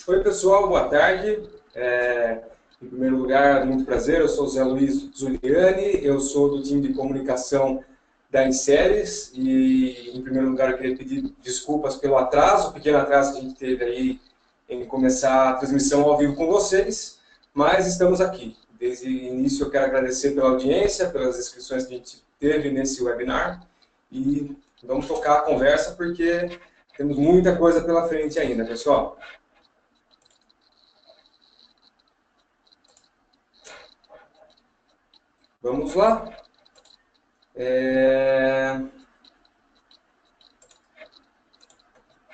Oi, pessoal, boa tarde. Em primeiro lugar, muito prazer, eu sou o Zé Luiz Zuliani, eu sou do time de comunicação da Inseres e, em primeiro lugar, eu queria pedir desculpas pelo atraso, pequeno atraso que a gente teve aí em começar a transmissão ao vivo com vocês, mas estamos aqui. Desde o início, eu quero agradecer pela audiência, pelas inscrições que a gente teve nesse webinar e vamos tocar a conversa porque temos muita coisa pela frente ainda, pessoal. Vamos lá?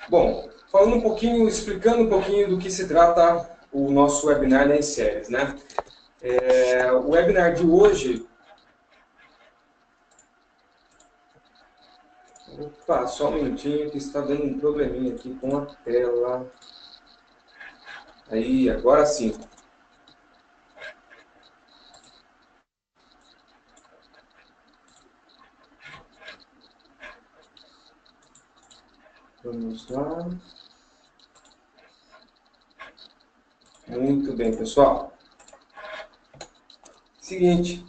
Bom, falando um pouquinho, explicando um pouquinho do que se trata o nosso webinar da Inseres, né? O webinar de hoje... Opa, só um minutinho que está dando um probleminha aqui com a tela. Aí, agora sim. Vamos lá. Muito bem, pessoal. Seguinte,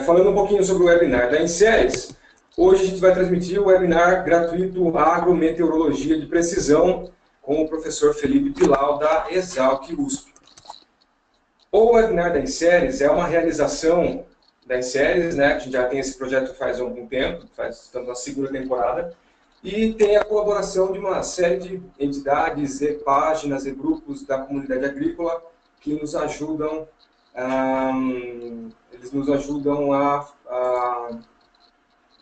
falando um pouquinho sobre o webinar da Inseres, hoje a gente vai transmitir o webinar gratuito Agrometeorologia de Precisão com o professor Felipe Pilau, da Exalc USP. O webinar da Inseres é uma realização da Inseres, né? A gente já tem esse projeto faz algum tempo, estamos na segunda temporada, e tem a colaboração de uma série de entidades e páginas e grupos da comunidade agrícola que nos ajudam,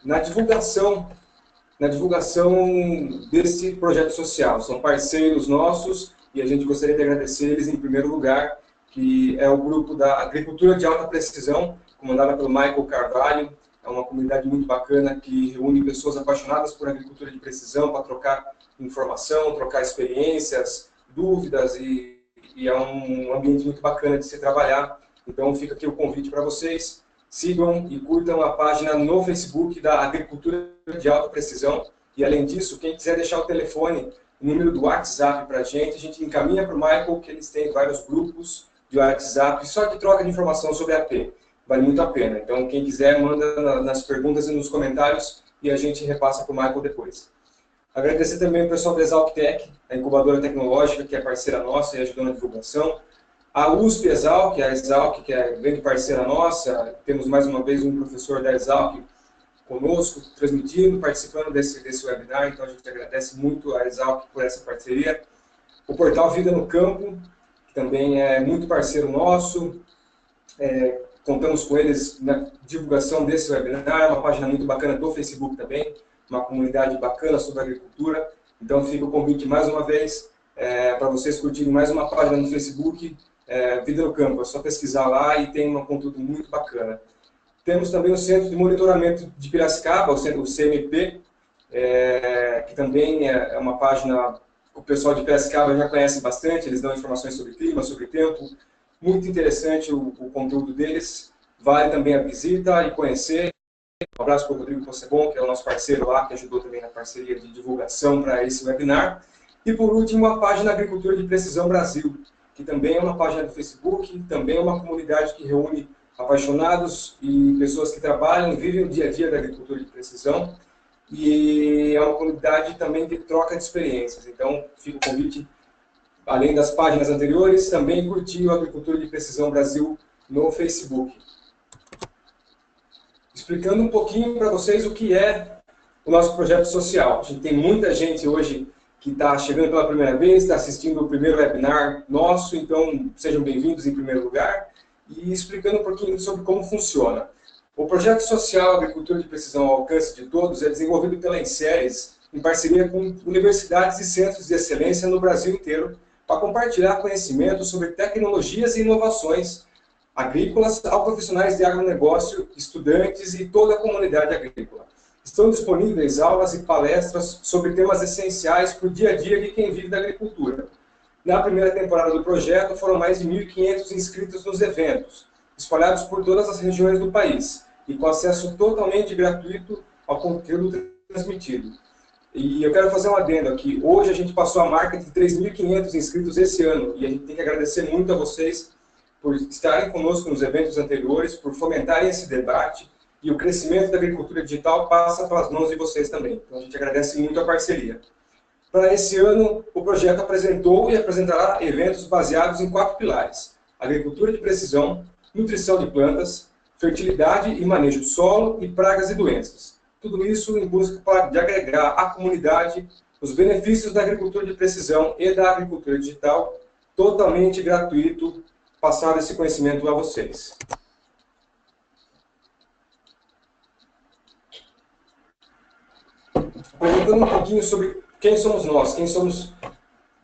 na divulgação desse projeto social. São parceiros nossos e a gente gostaria de agradecer eles em primeiro lugar, que é o grupo da Agricultura de Alta Precisão, comandada pelo Michael Carvalho. É uma comunidade muito bacana que reúne pessoas apaixonadas por agricultura de precisão para trocar informação, trocar experiências, dúvidas, e é um ambiente muito bacana de se trabalhar. Então fica aqui o convite para vocês. Sigam e curtam a página no Facebook da Agricultura de Alta Precisão. E, além disso, quem quiser deixar o telefone, o número do WhatsApp para a gente encaminha para o Michael, que eles têm vários grupos de WhatsApp só de troca de informação sobre a AP. Vale muito a pena. Então, quem quiser, manda nas perguntas e nos comentários e a gente repassa para o Michael depois. Agradecer também o pessoal da Exalc Tech, a incubadora tecnológica, que é parceira nossa e ajudou na divulgação. A USP Exalc, a Exalc, que é grande parceira nossa, temos mais uma vez um professor da Exalc conosco, transmitindo, participando desse webinar, então a gente agradece muito a Exalc por essa parceria. O portal Vida no Campo, que também é muito parceiro nosso, contamos com eles na divulgação desse webinar, uma página muito bacana do Facebook também, uma comunidade bacana sobre agricultura, então fica o convite mais uma vez para vocês curtirem mais uma página no Facebook, Vida no Campo, é só pesquisar lá e tem um conteúdo muito bacana. Temos também o Centro de Monitoramento de Piracicaba, o CMP, que também é uma página que o pessoal de Piracicaba já conhece bastante, eles dão informações sobre clima, sobre tempo, muito interessante o conteúdo deles, vale também a visita e conhecer. Um abraço para o Rodrigo Possebon, que é o nosso parceiro lá, que ajudou também na parceria de divulgação para esse webinar. E, por último, a página Agricultura de Precisão Brasil, que também é uma página do Facebook, também é uma comunidade que reúne apaixonados e pessoas que trabalham e vivem o dia a dia da agricultura de precisão. E é uma comunidade também de troca de experiências. Então, fica o convite, além das páginas anteriores, também curtir o Agricultura de Precisão Brasil no Facebook. Explicando um pouquinho para vocês o que é o nosso projeto social. A gente tem muita gente hoje que está chegando pela primeira vez, está assistindo o primeiro webinar nosso, então sejam bem-vindos em primeiro lugar, e explicando um pouquinho sobre como funciona. O projeto social Agricultura de Precisão ao Alcance de Todos é desenvolvido pela Inseres em parceria com universidades e centros de excelência no Brasil inteiro, para compartilhar conhecimento sobre tecnologias e inovações agrícolas a profissionais de agronegócio, estudantes e toda a comunidade agrícola. Estão disponíveis aulas e palestras sobre temas essenciais para o dia a dia de quem vive da agricultura. Na primeira temporada do projeto, foram mais de 1.500 inscritos nos eventos, espalhados por todas as regiões do país, e com acesso totalmente gratuito ao conteúdo transmitido. E eu quero fazer um adendo aqui. Hoje a gente passou a marca de 3.500 inscritos esse ano, e a gente tem que agradecer muito a vocês por estarem conosco nos eventos anteriores, por fomentarem esse debate, e o crescimento da agricultura digital passa pelas mãos de vocês também. Então a gente agradece muito a parceria. Para esse ano, o projeto apresentou e apresentará eventos baseados em 4 pilares: agricultura de precisão, nutrição de plantas, fertilidade e manejo do solo e pragas e doenças. Tudo isso em busca de agregar à comunidade os benefícios da agricultura de precisão e da agricultura digital, totalmente gratuito, passar esse conhecimento a vocês. Apresentando um pouquinho sobre quem somos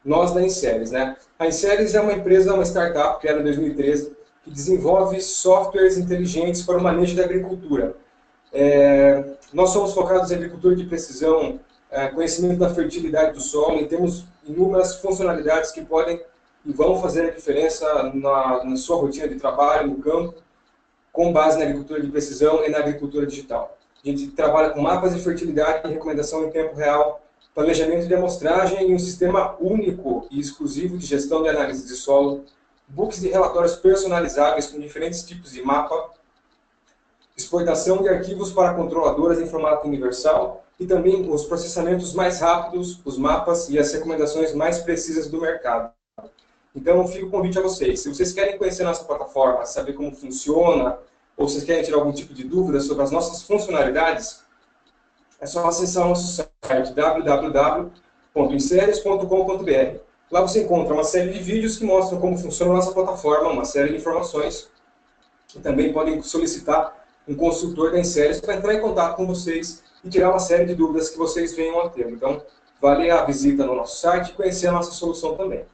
nós da Inseres, né? A Inseres é uma empresa, uma startup criada em 2013, que desenvolve softwares inteligentes para o manejo da agricultura. Nós somos focados em agricultura de precisão, conhecimento da fertilidade do solo, e temos inúmeras funcionalidades que podem e vão fazer a diferença na sua rotina de trabalho, no campo, com base na agricultura de precisão e na agricultura digital. A gente trabalha com mapas de fertilidade e recomendação em tempo real, planejamento de amostragem e um sistema único e exclusivo de gestão de análise de solo, books de relatórios personalizáveis com diferentes tipos de mapa, exportação de arquivos para controladoras em formato universal e também os processamentos mais rápidos, os mapas e as recomendações mais precisas do mercado. Então, fica o convite a vocês. Se vocês querem conhecer nossa plataforma, saber como funciona, ou vocês querem tirar algum tipo de dúvida sobre as nossas funcionalidades, é só acessar o nosso site www.inseres.com.br. Lá você encontra uma série de vídeos que mostram como funciona a nossa plataforma, uma série de informações. E também podem solicitar um consultor da Inseres para entrar em contato com vocês e tirar uma série de dúvidas que vocês venham a ter. Então, vale a visita no nosso site e conhecer a nossa solução também.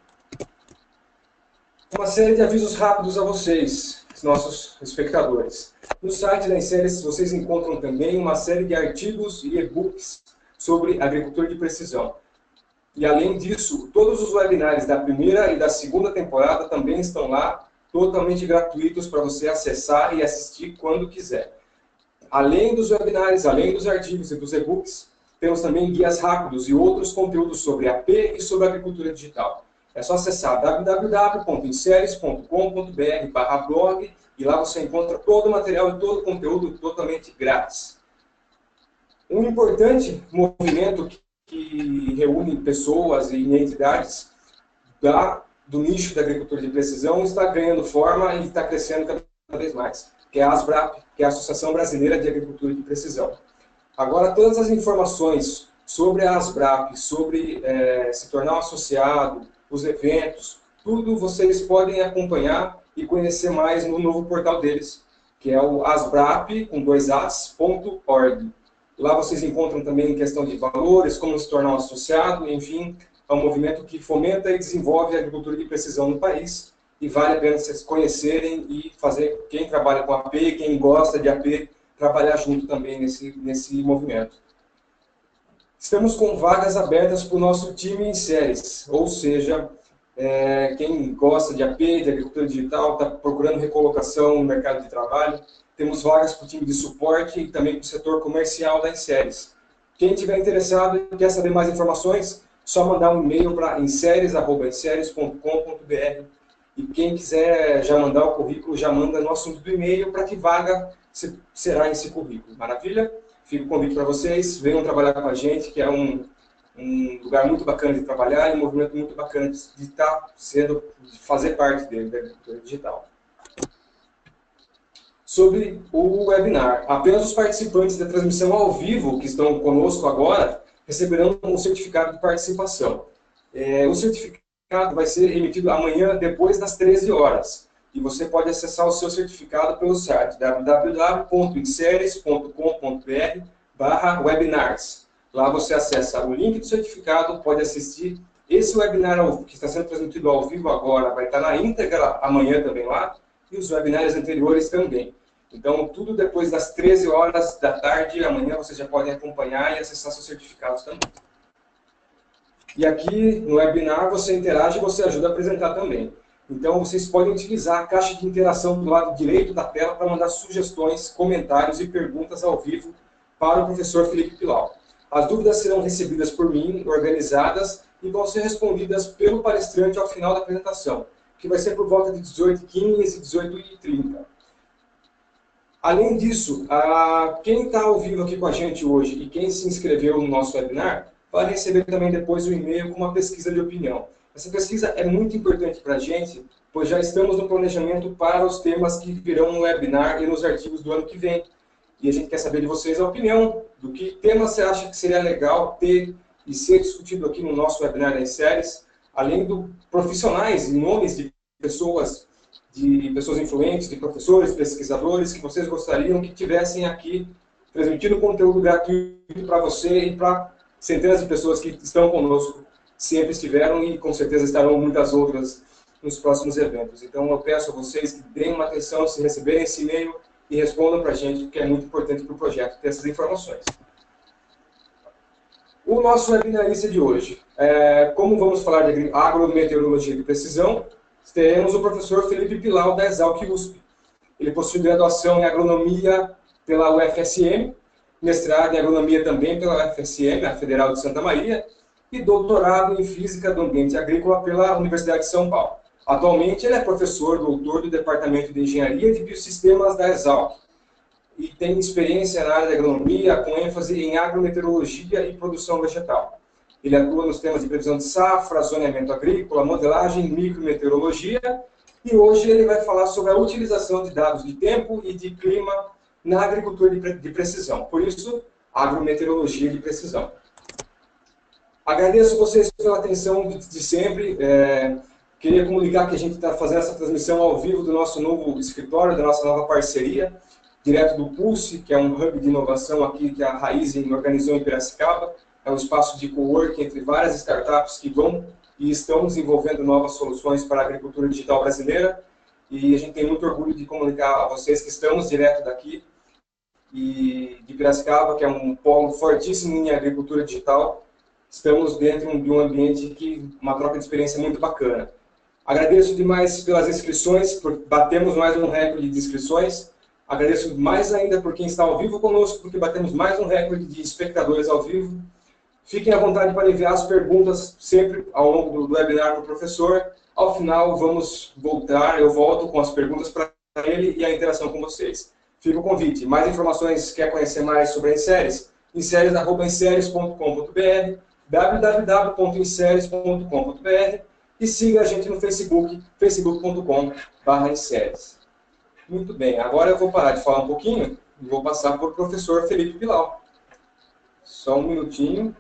Uma série de avisos rápidos a vocês, nossos espectadores. No site da Inseres vocês encontram também uma série de artigos e e-books sobre agricultura de precisão. E além disso, todos os webinários da primeira e da segunda temporada também estão lá, totalmente gratuitos para você acessar e assistir quando quiser. Além dos webinários, além dos artigos e dos e-books, temos também guias rápidos e outros conteúdos sobre AP e sobre agricultura digital. É só acessar www.inseres.com.br/blog e lá você encontra todo o material e todo o conteúdo totalmente grátis. Um importante movimento que reúne pessoas e entidades do nicho da agricultura de precisão está ganhando forma e está crescendo cada vez mais, que é a ASBRAP, que é a Associação Brasileira de Agricultura de Precisão. Agora, todas as informações sobre a ASBRAP, sobre se tornar um associado, os eventos, tudo vocês podem acompanhar e conhecer mais no novo portal deles, que é o asbrap.org. Lá vocês encontram também questão de valores, como se tornar um associado, enfim, é um movimento que fomenta e desenvolve a agricultura de precisão no país, e vale a pena vocês conhecerem e fazer, quem trabalha com AP, quem gosta de AP, trabalhar junto também nesse movimento. Estamos com vagas abertas para o nosso time em séries, ou seja, quem gosta de AP, de agricultura digital, está procurando recolocação no mercado de trabalho, temos vagas para o time de suporte e também para o setor comercial da Inseres. Quem estiver interessado e quer saber mais informações, só mandar um e-mail para inseres@inseres.com.br. E quem quiser já mandar o currículo, já manda no assunto do e-mail para que vaga será esse currículo. Maravilha? Fica o convite para vocês, venham trabalhar com a gente, que é um lugar muito bacana de trabalhar e um movimento muito bacana de fazer parte dele, da agricultura digital. Sobre o webinar, apenas os participantes da transmissão ao vivo, que estão conosco agora, receberão um certificado de participação. O certificado vai ser emitido amanhã, depois das 13 horas. E você pode acessar o seu certificado pelo site www.inseres.com.br/webinars. Lá você acessa o link do certificado, pode assistir. Esse webinar que está sendo transmitido ao vivo agora vai estar na íntegra amanhã também lá, e os webinários anteriores também. Então, tudo depois das 13 horas da tarde, amanhã vocês já podem acompanhar e acessar seus certificados também. E aqui no webinar você interage e você ajuda a apresentar também. Então, vocês podem utilizar a caixa de interação do lado direito da tela para mandar sugestões, comentários e perguntas ao vivo para o professor Felipe Pilau. As dúvidas serão recebidas por mim, organizadas, e vão ser respondidas pelo palestrante ao final da apresentação, que vai ser por volta de 18h15 e 18h30. Além disso, quem está ao vivo aqui com a gente hoje e quem se inscreveu no nosso webinar, vai receber também depois o e-mail com uma pesquisa de opinião. Essa pesquisa é muito importante para a gente, pois já estamos no planejamento para os temas que virão no webinar e nos artigos do ano que vem. E a gente quer saber de vocês a opinião, do que tema você acha que seria legal ter e ser discutido aqui no nosso webinar das séries, além de profissionais e nomes de pessoas influentes, de professores, pesquisadores, que vocês gostariam que tivessem aqui transmitindo conteúdo gratuito para você e para centenas de pessoas que estão conosco, sempre estiveram e com certeza estarão muitas outras nos próximos eventos. Então eu peço a vocês que deem uma atenção se receberem esse e-mail e respondam para a gente, porque é muito importante para o projeto ter essas informações. O nosso webinarista de hoje, como vamos falar de agrometeorologia de precisão, teremos o professor Felipe Pilau, da Exalc USP. Ele possui graduação em agronomia pela UFSM, mestrado em agronomia também pela UFSM, a Federal de Santa Maria, e doutorado em física do ambiente agrícola pela Universidade de São Paulo. Atualmente ele é professor, doutor do Departamento de Engenharia de Biosistemas da Exalc e tem experiência na área de agronomia com ênfase em agrometeorologia e produção vegetal. Ele atua nos temas de previsão de safra, zoneamento agrícola, modelagem, micrometeorologia, e hoje ele vai falar sobre a utilização de dados de tempo e de clima na agricultura de precisão. Por isso, agrometeorologia de precisão. Agradeço vocês pela atenção de sempre. Queria comunicar que a gente está fazendo essa transmissão ao vivo do nosso novo escritório, da nossa nova parceria, direto do Pulse, que é um hub de inovação aqui que a Raizen organizou em Piracicaba. É um espaço de coworking entre várias startups que vão e estão desenvolvendo novas soluções para a agricultura digital brasileira. E a gente tem muito orgulho de comunicar a vocês que estamos direto daqui, e de Piracicaba, que é um polo fortíssimo em agricultura digital. Estamos dentro de um ambiente uma troca de experiência muito bacana. Agradeço demais pelas inscrições, batemos mais um recorde de inscrições. Agradeço mais ainda por quem está ao vivo conosco, porque batemos mais um recorde de espectadores ao vivo. Fiquem à vontade para enviar as perguntas sempre ao longo do webinar para o professor. Ao final, eu volto com as perguntas para ele e a interação com vocês. Fica o convite. Mais informações, quer conhecer mais sobre a Inseres? inseres.inseres.com.br, www.inseres.com.br, e siga a gente no Facebook, facebook.com/inseres. Muito bem, agora eu vou parar de falar um pouquinho e vou passar para o professor Felipe Pilau. Só um minutinho.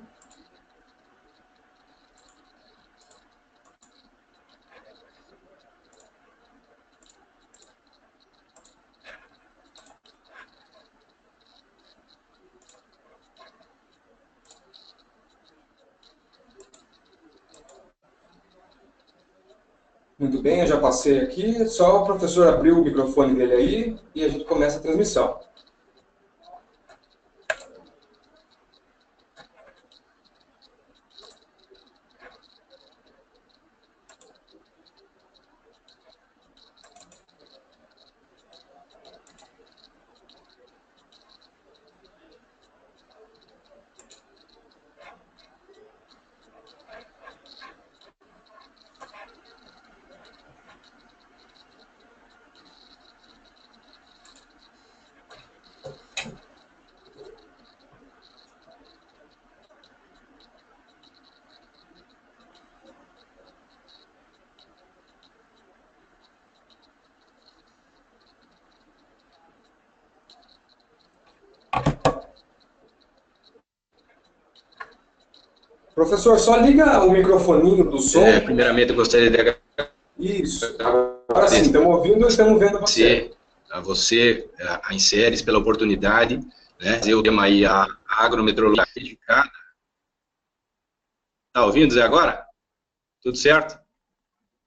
Muito bem, eu já passei aqui. Só o professor abrir o microfone dele aí e a gente começa a transmissão. Professor, só liga o microfoninho do som. Primeiramente, eu gostaria de agradecer. Isso. Agora sim, estamos ouvindo e estamos vendo você. A você, a Inseres, pela oportunidade, né? Eu tenho aí a agrometeorologia dedicada. Está ouvindo, Zé, agora? Tudo certo?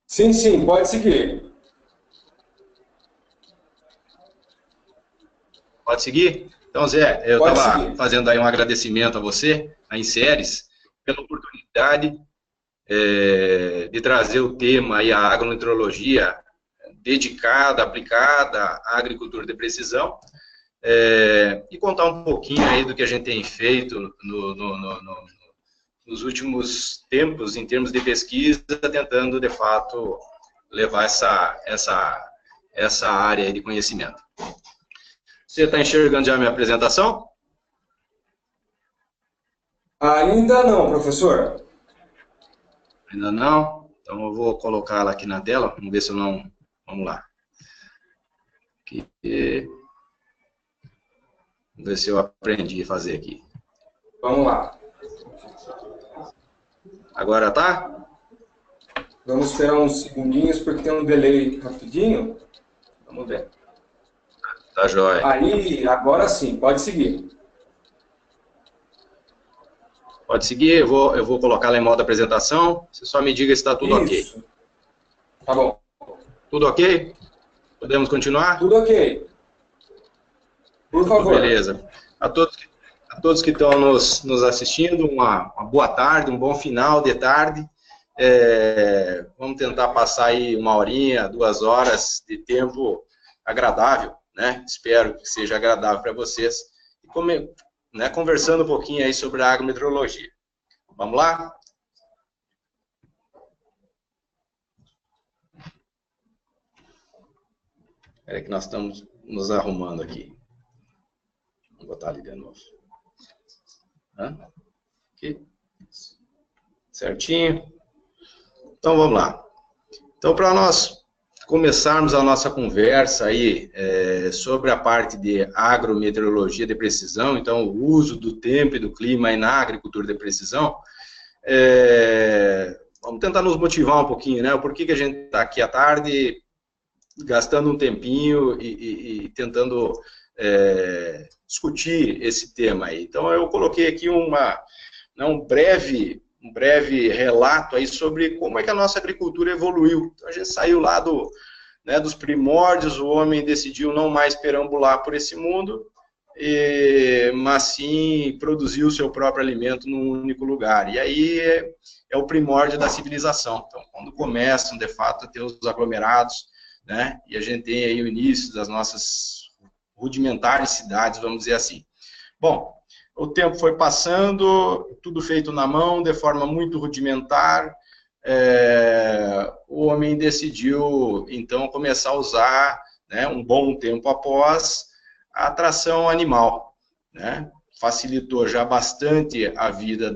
Sim, sim, pode seguir. Pode seguir? Então, Zé, eu estava fazendo aí um agradecimento a você, a Inseres, pela oportunidade de trazer o tema aí, a agrometeorologia dedicada, aplicada à agricultura de precisão. e contar um pouquinho aí do que a gente tem feito nos últimos tempos, em termos de pesquisa, tentando, de fato, levar essa área aí de conhecimento. Você está enxergando já a minha apresentação? Ainda não, professor. Ainda não? Então eu vou colocar ela aqui na tela, vamos ver se eu não... Vamos lá. Aqui. Vamos ver se eu aprendi a fazer aqui. Vamos lá. Agora tá? Vamos esperar uns segundinhos, porque tem um delay rapidinho. Vamos ver. Tá jóia. Aí, agora sim, pode seguir. Pode seguir, eu vou colocar lá em modo apresentação. Você só me diga se está tudo Isso. ok. Tá bom. Tudo ok? Podemos continuar? Tudo ok. Por favor. Beleza. A todos que estão nos assistindo, uma boa tarde, um bom final de tarde. Vamos tentar passar aí 1 horinha, 2 horas de tempo agradável, né? Espero que seja agradável para vocês. E conversando um pouquinho aí sobre a agrometeorologia. Vamos lá? Espera que nós estamos nos arrumando aqui. Vou botar ali de novo. Aqui. Certinho. Então, vamos lá. Então, para nós começarmos a nossa conversa aí sobre a parte de agrometeorologia de precisão, então, o uso do tempo e do clima aí na agricultura de precisão, vamos tentar nos motivar um pouquinho, né? Por que a gente está aqui à tarde gastando um tempinho e tentando discutir esse tema aí. Então, eu coloquei aqui um breve relato aí sobre como é que a nossa agricultura evoluiu. Então, a gente saiu lá dos primórdios, o homem decidiu não mais perambular por esse mundo, mas sim produzir o seu próprio alimento num único lugar. E aí é o primórdio da civilização. Então, quando começam, de fato, a ter os aglomerados, né, e a gente tem aí o início das nossas rudimentares cidades, vamos dizer assim. Bom, o tempo foi passando, tudo feito na mão, de forma muito rudimentar. O homem decidiu, então, começar a usar, né, um bom tempo após, a tração animal, né? Facilitou já bastante a vida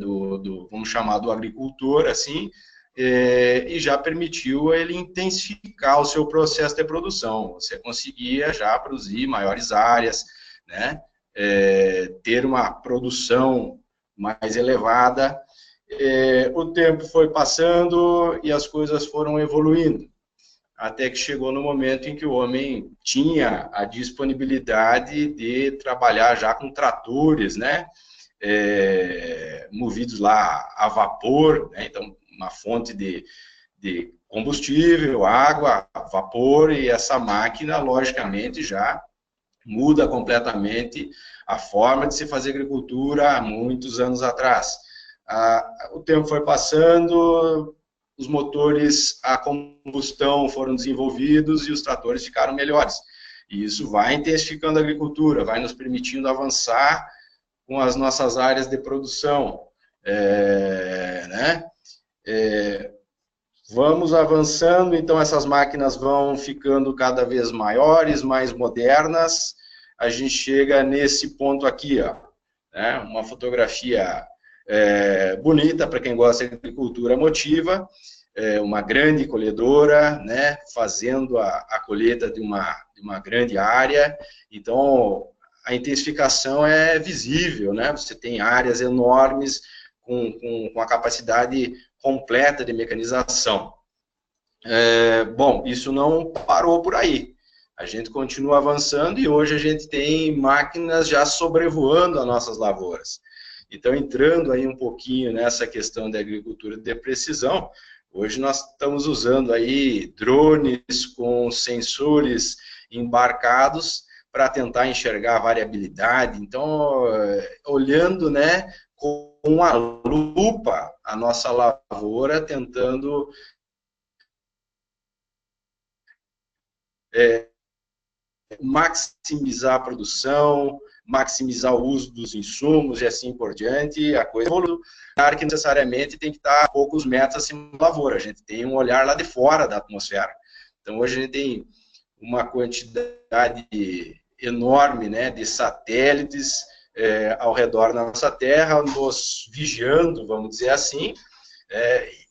vamos chamar, do agricultor, assim, e já permitiu ele intensificar o seu processo de produção. Você conseguia já produzir maiores áreas, né? Ter uma produção mais elevada. O tempo foi passando e as coisas foram evoluindo, até que chegou no momento em que o homem tinha a disponibilidade de trabalhar já com tratores, né? Movidos lá a vapor, né? Então, uma fonte de combustível, água, vapor, e essa máquina, logicamente, já muda completamente a forma de se fazer agricultura há muitos anos atrás. O tempo foi passando, os motores a combustão foram desenvolvidos e os tratores ficaram melhores. E isso vai intensificando a agricultura, vai nos permitindo avançar com as nossas áreas de produção, né? Vamos avançando, então essas máquinas vão ficando cada vez maiores, mais modernas. A gente chega nesse ponto aqui, ó, né? Uma fotografia bonita para quem gosta de agricultura motiva, uma grande colhedora, né? Fazendo a colheita de uma grande área. Então a intensificação é visível, né? Você tem áreas enormes com a capacidade completa de mecanização. Bom, isso não parou por aí. A gente continua avançando e hoje a gente tem máquinas já sobrevoando as nossas lavouras. Então, entrando aí um pouquinho nessa questão da agricultura de precisão, hoje nós estamos usando aí drones com sensores embarcados para tentar enxergar a variabilidade. Então, olhando, né, com uma lupa a nossa lavoura, tentando maximizar a produção, maximizar o uso dos insumos e assim por diante, a coisa evolui. Claro que necessariamente tem que estar a poucos metros acima da lavoura, a gente tem um olhar lá de fora da atmosfera. Então hoje a gente tem uma quantidade enorme, né, de satélites ao redor da nossa Terra, nos vigiando, vamos dizer assim,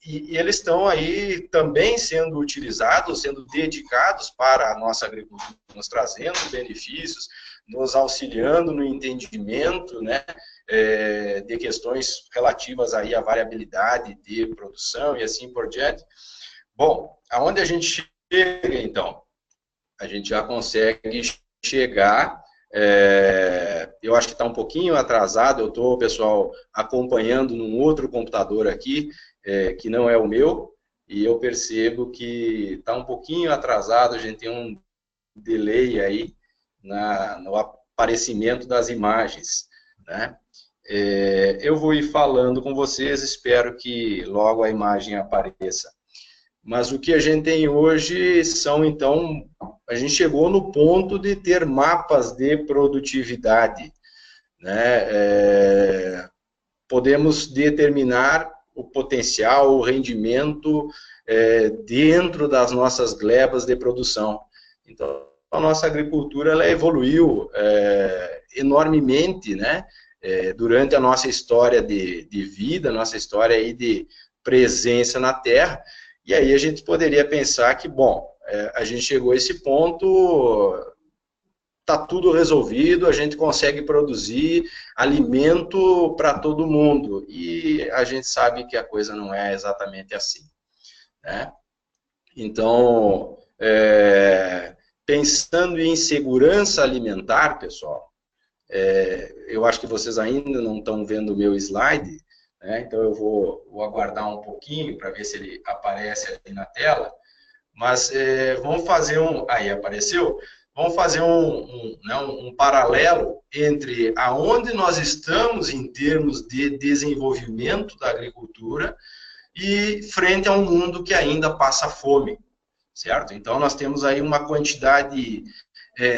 e eles estão aí também sendo utilizados, sendo dedicados para a nossa agricultura, nos trazendo benefícios, nos auxiliando no entendimento, né, de questões relativas aí à variabilidade de produção e assim por diante. Bom, aonde a gente chega, então? A gente já consegue chegar, eu acho que está um pouquinho atrasado, eu estou, pessoal, acompanhando num outro computador aqui, que não é o meu, e eu percebo que está um pouquinho atrasado, a gente tem um delay aí no aparecimento das imagens, né? Eu vou ir falando com vocês, espero que logo a imagem apareça. Mas o que a gente tem hoje são, então, a gente chegou no ponto de ter mapas de produtividade, né? Podemos determinar o potencial, o rendimento dentro das nossas glebas de produção. Então, a nossa agricultura ela evoluiu enormemente, né? Durante a nossa história de vida, nossa história aí de presença na Terra. E aí a gente poderia pensar que, bom, a gente chegou a esse ponto, está tudo resolvido, a gente consegue produzir alimento para todo mundo. E a gente sabe que a coisa não é exatamente assim, né? Então, pensando em segurança alimentar, pessoal, eu acho que vocês ainda não estão vendo o meu slide, né? Então eu vou aguardar um pouquinho para ver se ele aparece ali na tela, mas vamos fazer aí apareceu, vamos fazer um paralelo entre aonde nós estamos em termos de desenvolvimento da agricultura e frente a um mundo que ainda passa fome, certo? Então nós temos aí uma quantidade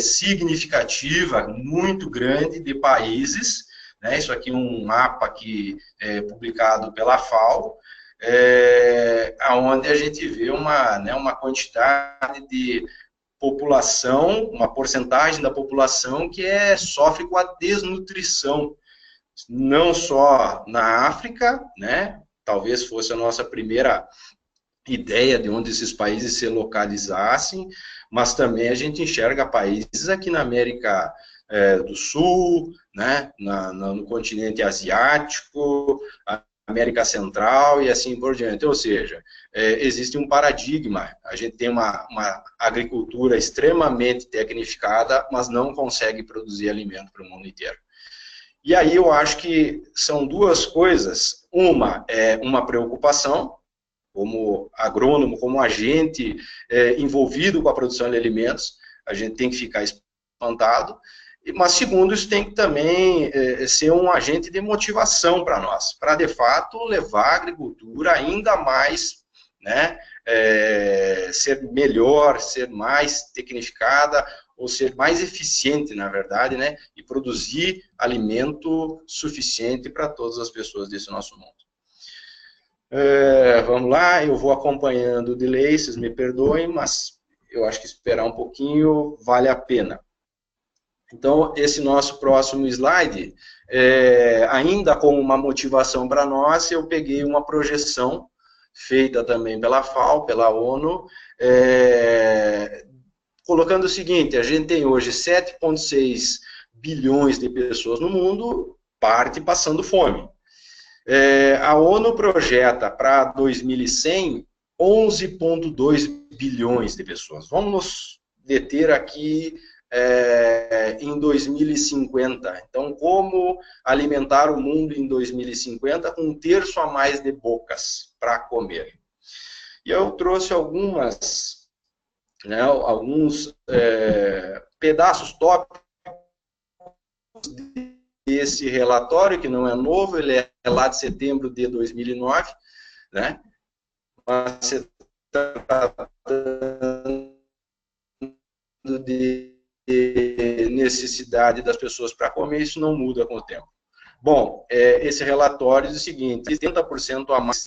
significativa, muito grande de países, né? Isso aqui é um mapa aqui, publicado pela FAO, onde a gente vê uma quantidade de população, uma porcentagem da população que sofre com a desnutrição, não só na África, né? Talvez fosse a nossa primeira ideia de onde esses países se localizassem, mas também a gente enxerga países aqui na América do Sul, né, no continente asiático, América Central e assim por diante. Ou seja, existe um paradigma, a gente tem uma agricultura extremamente tecnificada, mas não consegue produzir alimento para o mundo inteiro. E aí eu acho que são duas coisas, uma é uma preocupação, como agrônomo, como agente envolvido com a produção de alimentos, a gente tem que ficar espantado, mas segundo, isso tem que também ser um agente de motivação para nós, para de fato levar a agricultura ainda mais, né, ser melhor, ser mais tecnificada, ou ser mais eficiente, na verdade, né, e produzir alimento suficiente para todas as pessoas desse nosso mundo. Vamos lá, eu vou acompanhando o delay, vocês me perdoem, mas eu acho que esperar um pouquinho vale a pena. Então, esse nosso próximo slide, ainda como uma motivação para nós, eu peguei uma projeção feita também pela FAO, pela ONU, colocando o seguinte, a gente tem hoje 7,6 bilhões de pessoas no mundo, parte passando fome. A ONU projeta para 2100 11,2 bilhões de pessoas. Vamos nos deter aqui em 2050. Então, como alimentar o mundo em 2050 com 1/3 a mais de bocas para comer? E eu trouxe alguns pedaços tópicos desse relatório, que não é novo, ele é lá de setembro de 2009, né? Mas se tratando de necessidade das pessoas para comer, isso não muda com o tempo. Bom, esse relatório diz o seguinte, 80% a mais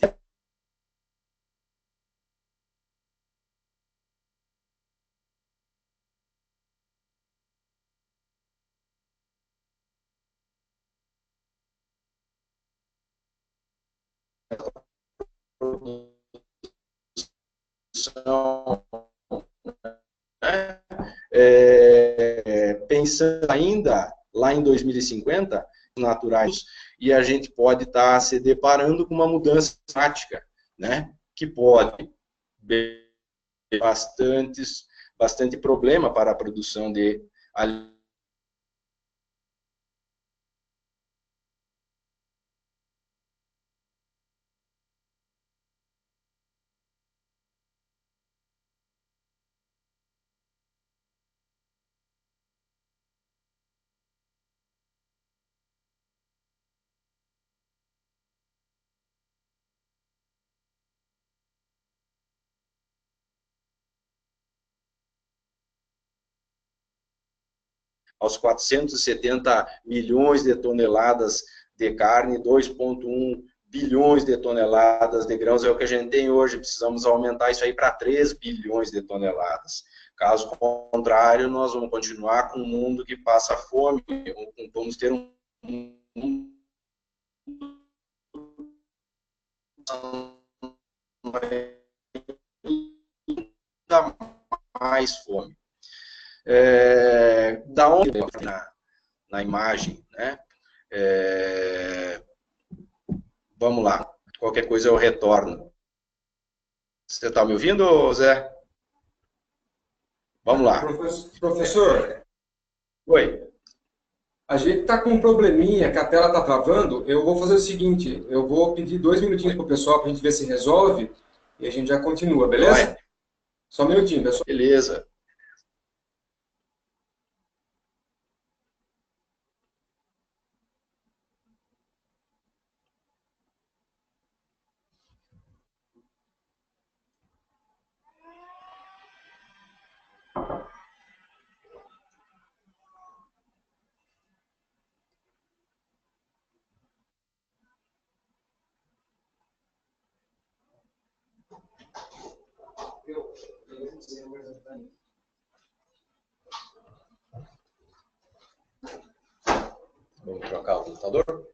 pensando ainda lá em 2050, naturais, e a gente pode estar se deparando com uma mudança climática, né, que pode ter bastante problema para a produção de alimentos. Aos 470 milhões de toneladas de carne, 2,1 bilhões de toneladas de grãos, é o que a gente tem hoje. Precisamos aumentar isso aí para 3 bilhões de toneladas. Caso contrário, nós vamos continuar com um mundo que passa fome, vamos ter um mundo ainda mais fome. Da onde na imagem, né? Vamos lá, qualquer coisa eu retorno. Você está me ouvindo, Zé? Vamos lá. Professor. Oi. A gente está com um probleminha, que a tela está travando. Eu vou fazer o seguinte, eu vou pedir 2 minutinhos para o pessoal para a gente ver se resolve e a gente já continua, beleza? Vai. Só um minutinho, pessoal. Beleza. Vamos trocar o computador?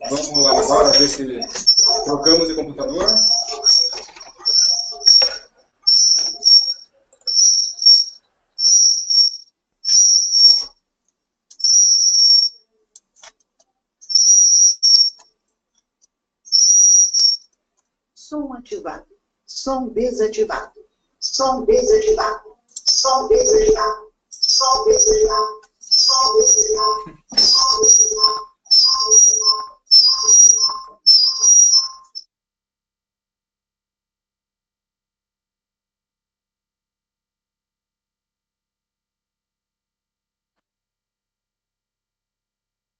Vamos lá agora ver se trocamos de computador. Som ativado. Som desativado. Som desativado. Som desativado. Som desativado. Som desativado. Som desativado.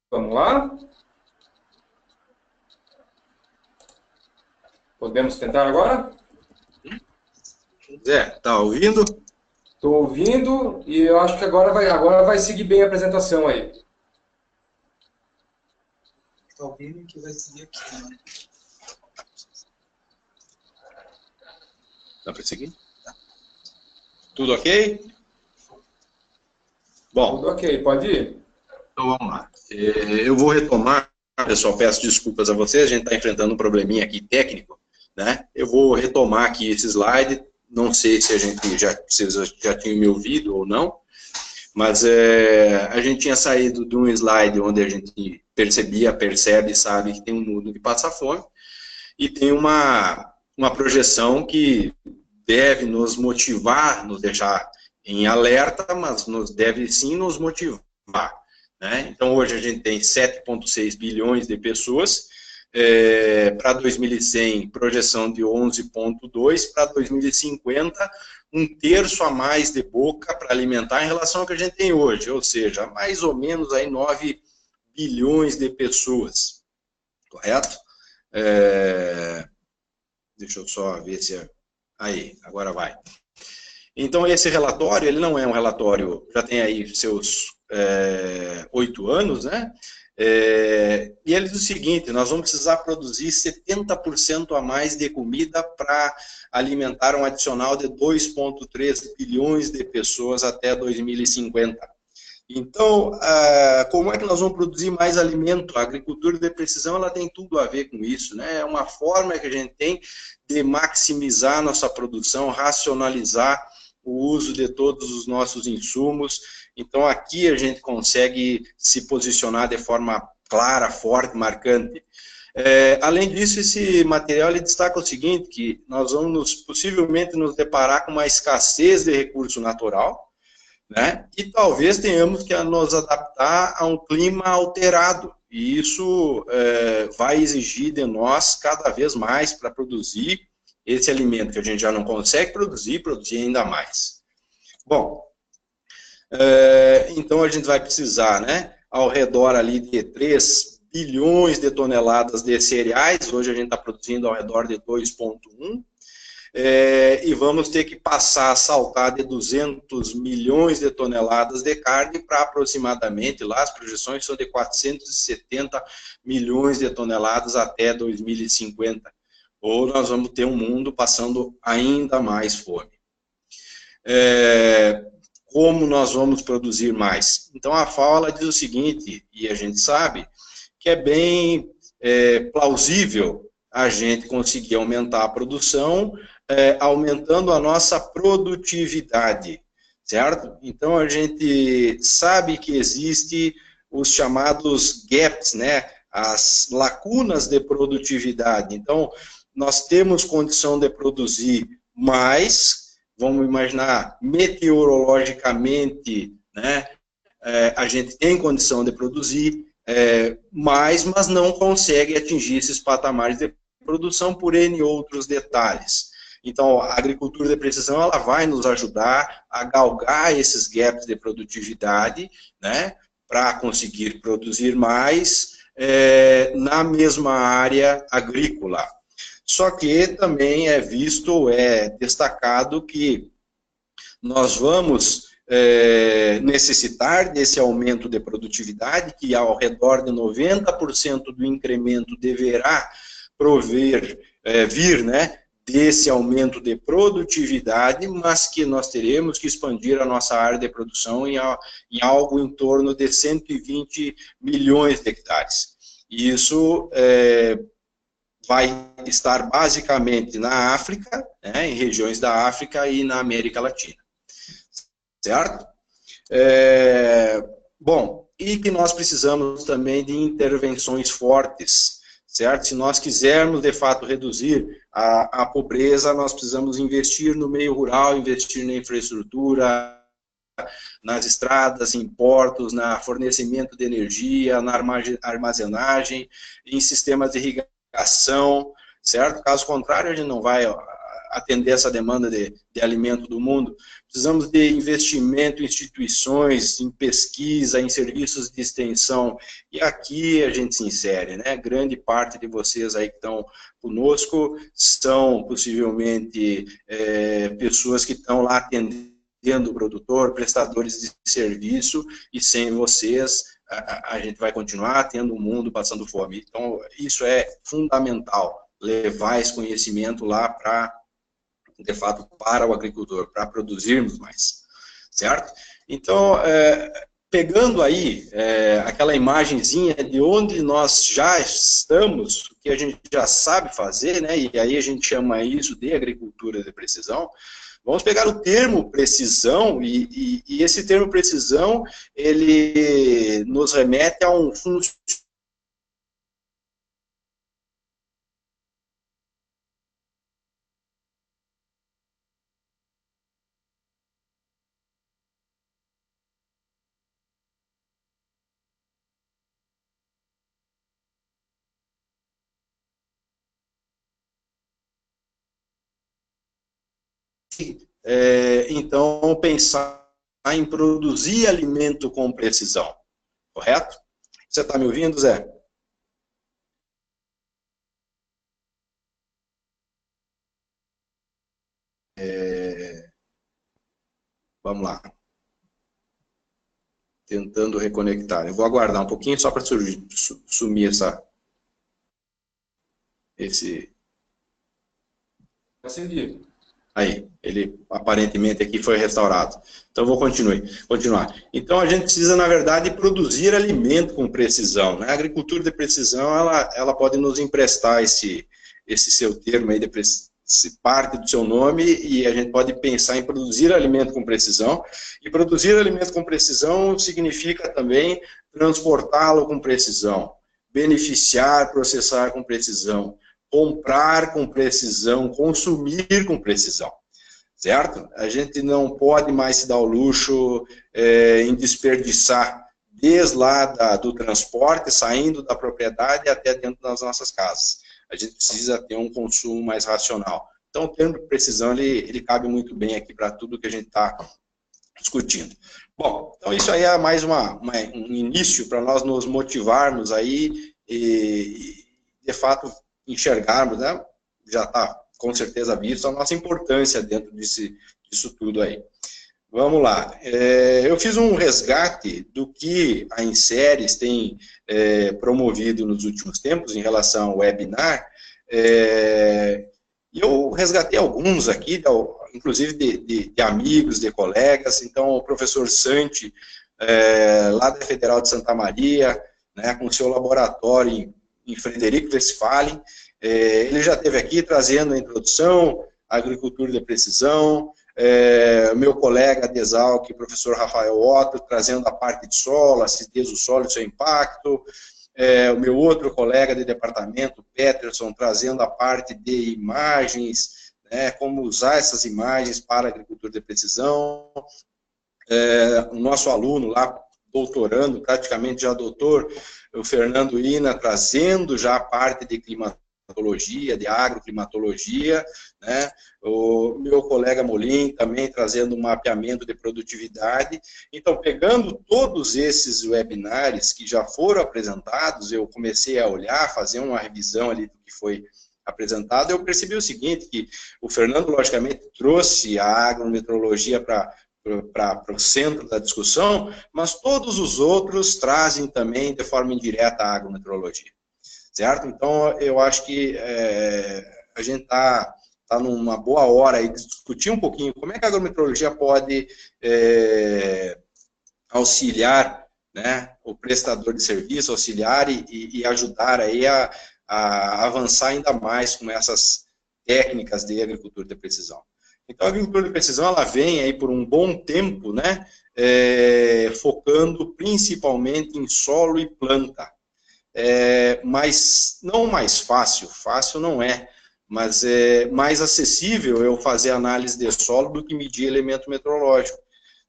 Vamos lá? Podemos tentar agora? Zé, tá ouvindo? Estou ouvindo e eu acho que agora vai seguir bem a apresentação aí. Está ouvindo que vai seguir aqui, né? Dá para seguir? Tudo ok? Bom. Tudo ok, pode ir. Então vamos lá. Eu vou retomar, pessoal, peço desculpas a vocês, a gente está enfrentando um probleminha aqui técnico, né? Eu vou retomar aqui esse slide, não sei se vocês já tinham me ouvido ou não, Mas a gente tinha saído de um slide onde a gente percebe e sabe que tem um mundo que passa fome, e tem uma projeção que deve nos motivar, nos deixar em alerta, mas deve sim nos motivar, né? Então, hoje a gente tem 7,6 bilhões de pessoas, para 2100, projeção de 11,2, para 2050, um terço a mais de boca para alimentar em relação ao que a gente tem hoje, ou seja, mais ou menos aí 9 bilhões de pessoas, correto? Deixa eu só ver se... Aí, agora vai. Então, esse relatório, ele não é um relatório, já tem aí seus 8 anos, né? E ele diz o seguinte: nós vamos precisar produzir 70% a mais de comida para alimentar um adicional de 2,3 bilhões de pessoas até 2050. Então, como é que nós vamos produzir mais alimento? A agricultura de precisão, ela tem tudo a ver com isso, né? É uma forma que a gente tem de maximizar nossa produção, racionalizar o uso de todos os nossos insumos. Então, aqui a gente consegue se posicionar de forma clara, forte, marcante. Além disso, esse material ele destaca o seguinte, que nós vamos possivelmente nos deparar com uma escassez de recurso natural, né? E talvez tenhamos que nos adaptar a um clima alterado, e isso vai exigir de nós cada vez mais para produzir esse alimento que a gente já não consegue produzir ainda mais. Bom, então a gente vai precisar, né, ao redor ali de 3 bilhões de toneladas de cereais, hoje a gente está produzindo ao redor de 2,1, e vamos ter que passar a saltar de 200 milhões de toneladas de carne para aproximadamente, lá as projeções são de 470 milhões de toneladas até 2050. Ou nós vamos ter um mundo passando ainda mais fome. Como nós vamos produzir mais? Então a FAO ela diz o seguinte, e a gente sabe que é bem plausível a gente conseguir aumentar a produção, aumentando a nossa produtividade, certo? Então a gente sabe que existe os chamados gaps, né? As lacunas de produtividade. Então nós temos condição de produzir mais, vamos imaginar, meteorologicamente, né? A gente tem condição de produzir mais, mas não consegue atingir esses patamares de produção por N outros detalhes. Então, a agricultura de precisão ela vai nos ajudar a galgar esses gaps de produtividade, né, para conseguir produzir mais na mesma área agrícola. Só que também é visto, destacado que nós vamos necessitar desse aumento de produtividade, que ao redor de 90% do incremento deverá vir, né, desse aumento de produtividade, mas que nós teremos que expandir a nossa área de produção em algo em torno de 120 milhões de hectares. E isso vai estar basicamente na África, né, em regiões da África e na América Latina. Certo? Bom, e que nós precisamos também de intervenções fortes, certo? Se nós quisermos, de fato, reduzir a pobreza, nós precisamos investir no meio rural, investir na infraestrutura, nas estradas, em portos, no fornecimento de energia, na armazenagem, em sistemas de irrigação, certo? Caso contrário, a gente não vai atender essa demanda de alimento do mundo. Precisamos de investimento em instituições, em pesquisa, em serviços de extensão, e aqui a gente se insere, né? Grande parte de vocês aí que estão conosco são possivelmente pessoas que estão lá atendendo o produtor, prestadores de serviço, e sem vocês a gente vai continuar tendo um mundo passando fome. Então isso é fundamental, levar esse conhecimento lá para, de fato, para o agricultor, para produzirmos mais, certo? Então, pegando aí aquela imagenzinha de onde nós já estamos, o que a gente já sabe fazer, né, e aí a gente chama isso de agricultura de precisão, Vamos pegar o termo precisão, e esse termo precisão, ele nos remete a um funcionamento. Então, pensar em produzir alimento com precisão, correto? Você está me ouvindo, Zé? Vamos lá. Tentando reconectar. Eu vou aguardar um pouquinho só para sumir esse... Aí, ele aparentemente aqui foi restaurado. Então, vou continuar. Então, a gente precisa, na verdade, produzir alimento com precisão, né? A agricultura de precisão, ela pode nos emprestar esse seu termo aí, parte do seu nome, e a gente pode pensar em produzir alimento com precisão. E produzir alimento com precisão significa também transportá-lo com precisão, beneficiar, processar com precisão, comprar com precisão, consumir com precisão, certo? A gente não pode mais se dar o luxo em desperdiçar desde lá do transporte, saindo da propriedade até dentro das nossas casas. A gente precisa ter um consumo mais racional. Então, o termo de precisão, ele cabe muito bem aqui para tudo que a gente está discutindo. Bom, então isso aí é mais um início para nós nos motivarmos aí e, de fato, enxergarmos, né? Já está com certeza visto a nossa importância dentro disso tudo aí. Vamos lá. Eu fiz um resgate do que a Inseres tem promovido nos últimos tempos em relação ao webinar. E eu resgatei alguns aqui, inclusive de amigos, de colegas. Então, o professor Santi, lá da Federal de Santa Maria, né, com seu laboratório em Frederico Westphalen, ele já esteve aqui trazendo a introdução à agricultura de precisão, meu colega de Exalc, professor Rafael Otto, trazendo a parte de solo, acidez do solo e seu impacto, o meu outro colega de departamento, Peterson, trazendo a parte de imagens, né, como usar essas imagens para a agricultura de precisão, o nosso aluno lá, doutorando, praticamente já doutor, o Fernando Ina, trazendo já a parte de climatologia, de agroclimatologia, né? O meu colega Molim também trazendo um mapeamento de produtividade. Então, pegando todos esses webinários que já foram apresentados, eu comecei a olhar, fazer uma revisão ali do que foi apresentado, eu percebi o seguinte, que o Fernando, logicamente, trouxe a agrometeorologia para o centro da discussão, mas todos os outros trazem também de forma indireta a agrometeorologia, certo? Então, eu acho que a gente está numa boa hora aí de discutir um pouquinho como é que a agrometeorologia pode auxiliar, né, o prestador de serviço, auxiliar e ajudar aí a avançar ainda mais com essas técnicas de agricultura de precisão. Então, a agricultura de precisão, ela vem aí por um bom tempo, né, focando principalmente em solo e planta. Mas não mais fácil não é, mas é mais acessível eu fazer análise de solo do que medir elemento meteorológico,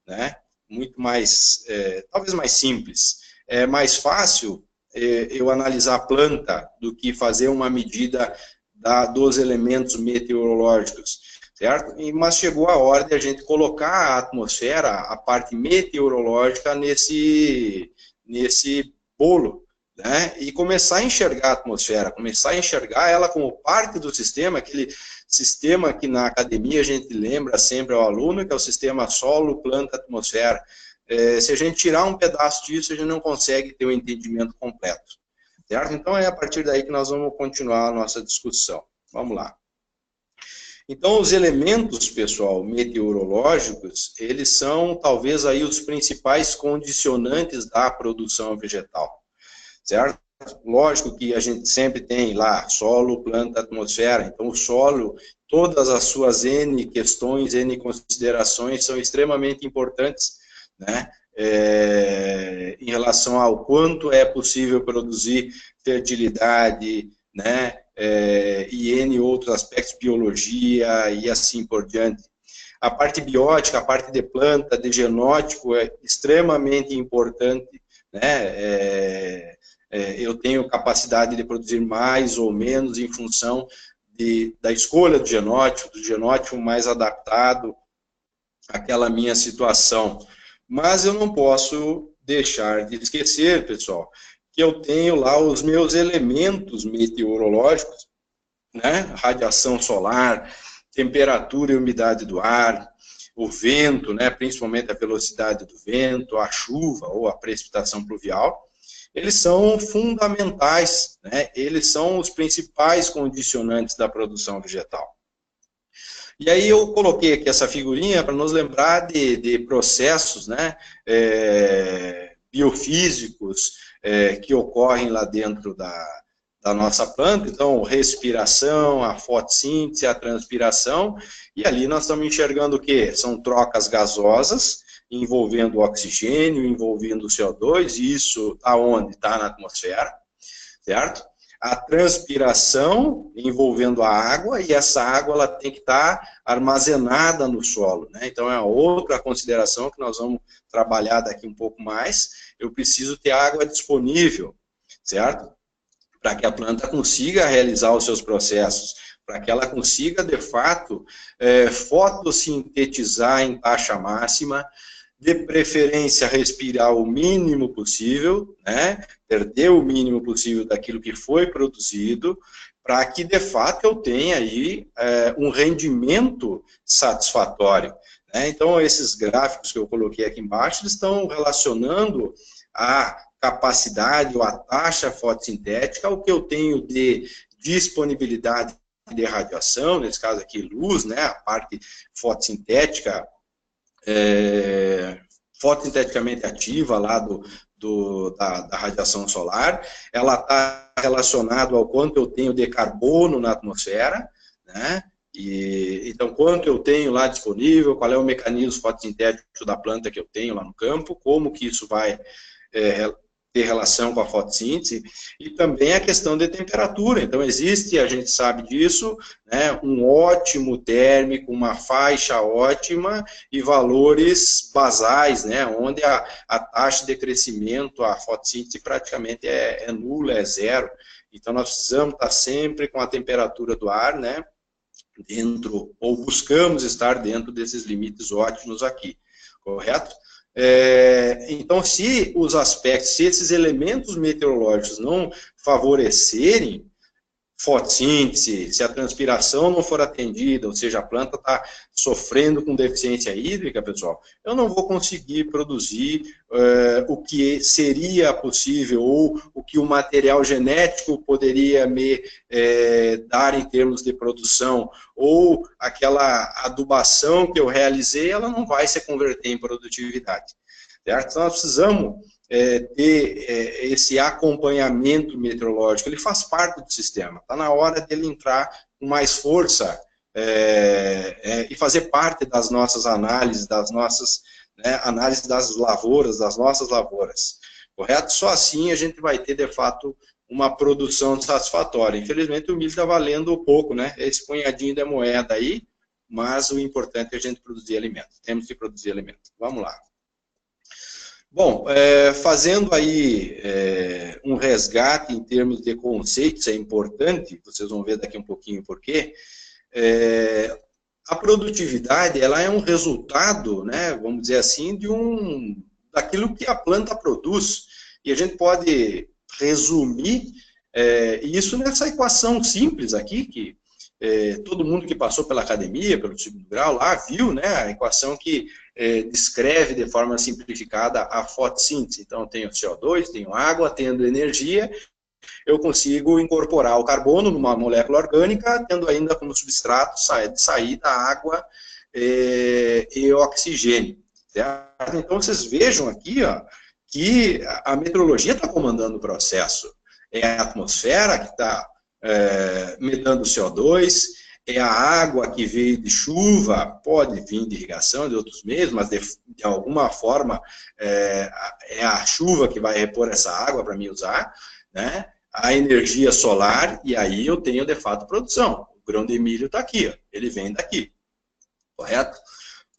né, muito mais, talvez mais simples. É mais fácil eu analisar a planta do que fazer uma medida dos elementos meteorológicos, certo? Mas chegou a hora de a gente colocar a atmosfera, a parte meteorológica nesse bolo, né? E começar a enxergar a atmosfera, começar a enxergar ela como parte do sistema, aquele sistema que na academia a gente lembra sempre ao aluno, que é o sistema solo, planta, atmosfera. Se a gente tirar um pedaço disso, a gente não consegue ter um entendimento completo, certo? Então é a partir daí que nós vamos continuar a nossa discussão. Vamos lá. Então, os elementos, pessoal, meteorológicos, eles são talvez aí os principais condicionantes da produção vegetal, certo? Lógico que a gente sempre tem lá solo, planta, atmosfera. Então, o solo, todas as suas N questões, N considerações são extremamente importantes, né? Em relação ao quanto é possível produzir fertilidade, né? E N outros aspectos, biologia e assim por diante. A parte biótica, a parte de planta, de genótipo é extremamente importante, né? Eu tenho capacidade de produzir mais ou menos em função da escolha do genótipo mais adaptado àquela minha situação. Mas eu não posso deixar de esquecer, pessoal, que eu tenho lá os meus elementos meteorológicos, né? Radiação solar, temperatura e umidade do ar, o vento, né? Principalmente a velocidade do vento, a chuva ou a precipitação pluvial. Eles são fundamentais, né? Eles são os principais condicionantes da produção vegetal. E aí eu coloquei aqui essa figurinha para nos lembrar de processos, né, biofísicos que ocorrem lá dentro da nossa planta. Então, respiração, a fotossíntese, a transpiração, e ali nós estamos enxergando o quê? São trocas gasosas, envolvendo o oxigênio, envolvendo o CO2, e isso está onde? Está na atmosfera, certo? A transpiração envolvendo a água, e essa água ela tem que estar armazenada no solo, né? Então é outra consideração que nós vamos trabalhar daqui um pouco mais. Eu preciso ter água disponível, certo? Para que a planta consiga realizar os seus processos, para que ela consiga, de fato, fotossintetizar em taxa máxima, de preferência respirar o mínimo possível, né? Perder o mínimo possível daquilo que foi produzido, para que de fato eu tenha aí um rendimento satisfatório, né? Então esses gráficos que eu coloquei aqui embaixo estão relacionando a capacidade ou a taxa fotossintética, o que eu tenho de disponibilidade de radiação, nesse caso aqui luz, né? A parte fotossintética, fotosinteticamente ativa lá da radiação solar, ela está relacionada ao quanto eu tenho de carbono na atmosfera, né? Então, quanto eu tenho lá disponível, qual é o mecanismo fotossintético da planta que eu tenho lá no campo, como que isso vai ter relação com a fotossíntese, e também a questão de temperatura. Então, existe, a gente sabe disso, né, um ótimo térmico, uma faixa ótima e valores basais, né, onde a taxa de crescimento, a fotossíntese praticamente é nula, é zero. Então, nós precisamos estar sempre com a temperatura do ar, né, dentro, ou buscamos estar dentro desses limites ótimos aqui, correto? Então, se esses elementos meteorológicos não favorecerem fotossíntese, se a transpiração não for atendida, ou seja, a planta está sofrendo com deficiência hídrica, pessoal, eu não vou conseguir produzir o que seria possível, ou o que o material genético poderia me dar em termos de produção, ou aquela adubação que eu realizei, ela não vai se converter em produtividade, certo? Então, nós precisamos ter esse acompanhamento meteorológico, ele faz parte do sistema, está na hora dele entrar com mais força e fazer parte das nossas análises, análises das lavouras, das nossas lavouras, correto? Só assim a gente vai ter, de fato, uma produção satisfatória. Infelizmente, o milho está valendo pouco, né? Esse punhadinho de moeda aí, mas o importante é a gente produzir alimento. Temos que produzir alimento. Vamos lá. Bom, fazendo aí um resgate em termos de conceitos, é importante, vocês vão ver daqui um pouquinho por quê. A produtividade, ela é um resultado, né, vamos dizer assim, daquilo que a planta produz. E a gente pode resumir isso nessa equação simples aqui, que todo mundo que passou pela academia, pelo segundo grau, lá viu, né, a equação que descreve de forma simplificada a fotossíntese. Então, eu tenho CO2, tenho água, tendo energia, eu consigo incorporar o carbono numa molécula orgânica, tendo ainda como substrato saída água e oxigênio. Certo? Então, vocês vejam aqui, ó, que a meteorologia está comandando o processo. é a atmosfera que está medando o CO2, é a água que veio de chuva, pode vir de irrigação, de outros meios, mas de alguma forma é a chuva que vai repor essa água para mim usar, né? A energia solar, e aí eu tenho de fato produção. O grão de milho está aqui, ó, ele vem daqui, correto?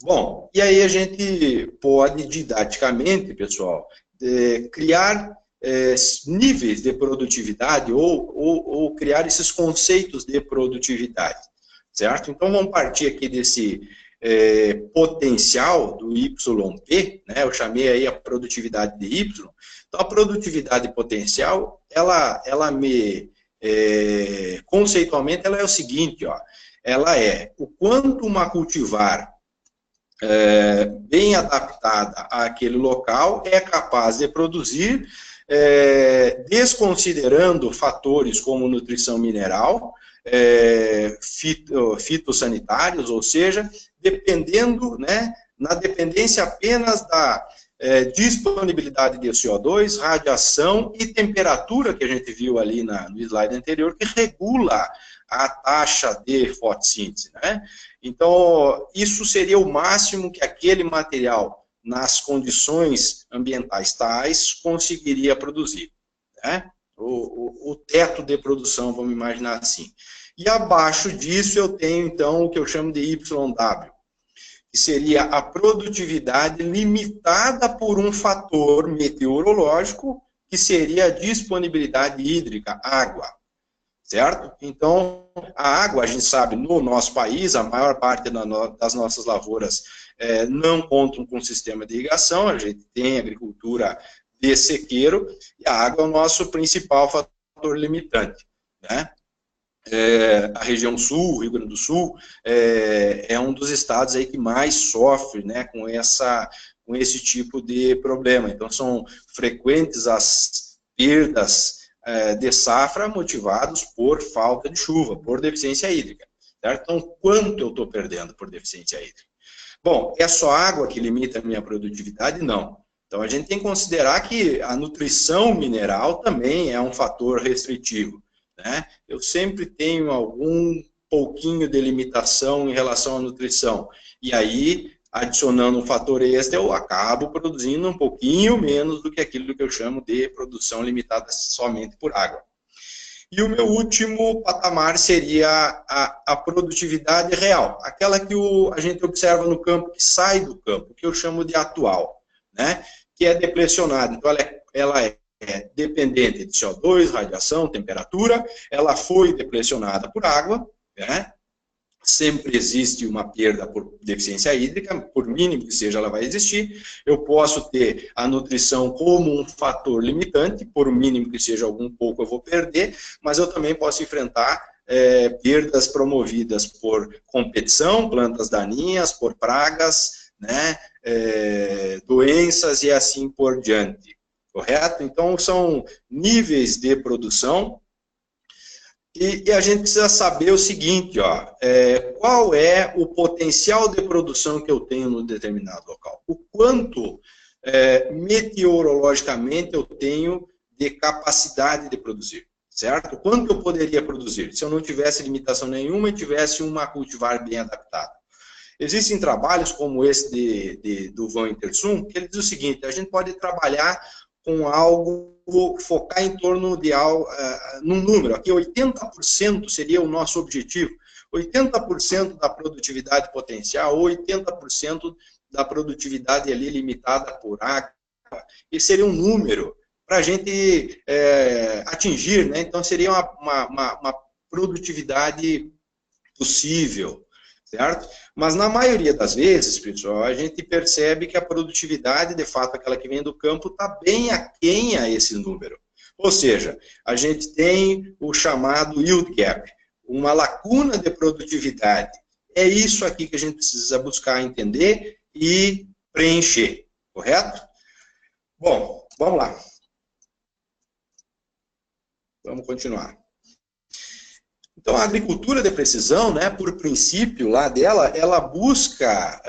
Bom, e aí a gente pode didaticamente, pessoal, criar níveis de produtividade ou criar esses conceitos de produtividade, certo? Então vamos partir aqui desse potencial do YP, né? Eu chamei aí a produtividade de Y. Então a produtividade potencial, conceitualmente ela é o seguinte, ó, ela é o quanto uma cultivar bem adaptada àquele local é capaz de produzir, desconsiderando fatores como nutrição mineral, fitossanitários, ou seja, dependendo, né, na dependência apenas da disponibilidade de CO2, radiação e temperatura, que a gente viu ali no slide anterior, que regula a taxa de fotossíntese, né? Então, isso seria o máximo que aquele material, nas condições ambientais tais, conseguiria produzir, né? O teto de produção, vamos imaginar assim. E abaixo disso eu tenho, então, o que eu chamo de YW, que seria a produtividade limitada por um fator meteorológico, que seria a disponibilidade hídrica, água. Certo? Então, a água, a gente sabe, no nosso país, a maior parte das nossas lavouras não contam com sistema de irrigação, a gente tem agricultura de sequeiro, e a água é o nosso principal fator limitante, né? A região sul, Rio Grande do Sul, é um dos estados aí que mais sofre, né, com esse tipo de problema. Então, são frequentes as perdas de safra motivados por falta de chuva, por deficiência hídrica. Certo? Então, quanto eu estou perdendo por deficiência hídrica? Bom, é só água que limita a minha produtividade? Não. Então, a gente tem que considerar que a nutrição mineral também é um fator restritivo, né? Eu sempre tenho algum pouquinho de limitação em relação à nutrição. E aí, adicionando um fator extra, eu acabo produzindo um pouquinho menos do que aquilo que eu chamo de produção limitada somente por água. E o meu último patamar seria a produtividade real, aquela que a gente observa no campo, que sai do campo, que eu chamo de atual, né? Que é deplecionada. Então, ela é dependente de CO2, radiação, temperatura, ela foi deplecionada por água, né? Sempre existe uma perda por deficiência hídrica, por mínimo que seja, ela vai existir. Eu posso ter a nutrição como um fator limitante, por mínimo que seja, algum pouco eu vou perder, mas eu também posso enfrentar perdas promovidas por competição, plantas daninhas, por pragas, né, doenças e assim por diante. Correto? Então, são níveis de produção. E a gente precisa saber o seguinte, ó, qual é o potencial de produção que eu tenho num determinado local. O quanto, meteorologicamente, eu tenho de capacidade de produzir, certo? Quanto eu poderia produzir se eu não tivesse limitação nenhuma e tivesse uma cultivar bem adaptada. Existem trabalhos como esse do Van Intersum, que ele diz o seguinte, a gente pode trabalhar com algo, focar em torno de num número, aqui 80% seria o nosso objetivo, 80% da produtividade potencial, 80% da produtividade ali limitada por água, esse seria um número para a gente atingir, né? Então seria uma produtividade possível, certo? Mas na maioria das vezes, pessoal, a gente percebe que a produtividade, de fato, aquela que vem do campo, está bem aquém a esse número. Ou seja, a gente tem o chamado yield gap, uma lacuna de produtividade. É isso aqui que a gente precisa buscar entender e preencher, correto? Bom, vamos lá. Vamos continuar. Então, a agricultura de precisão, né, por princípio lá dela, ela busca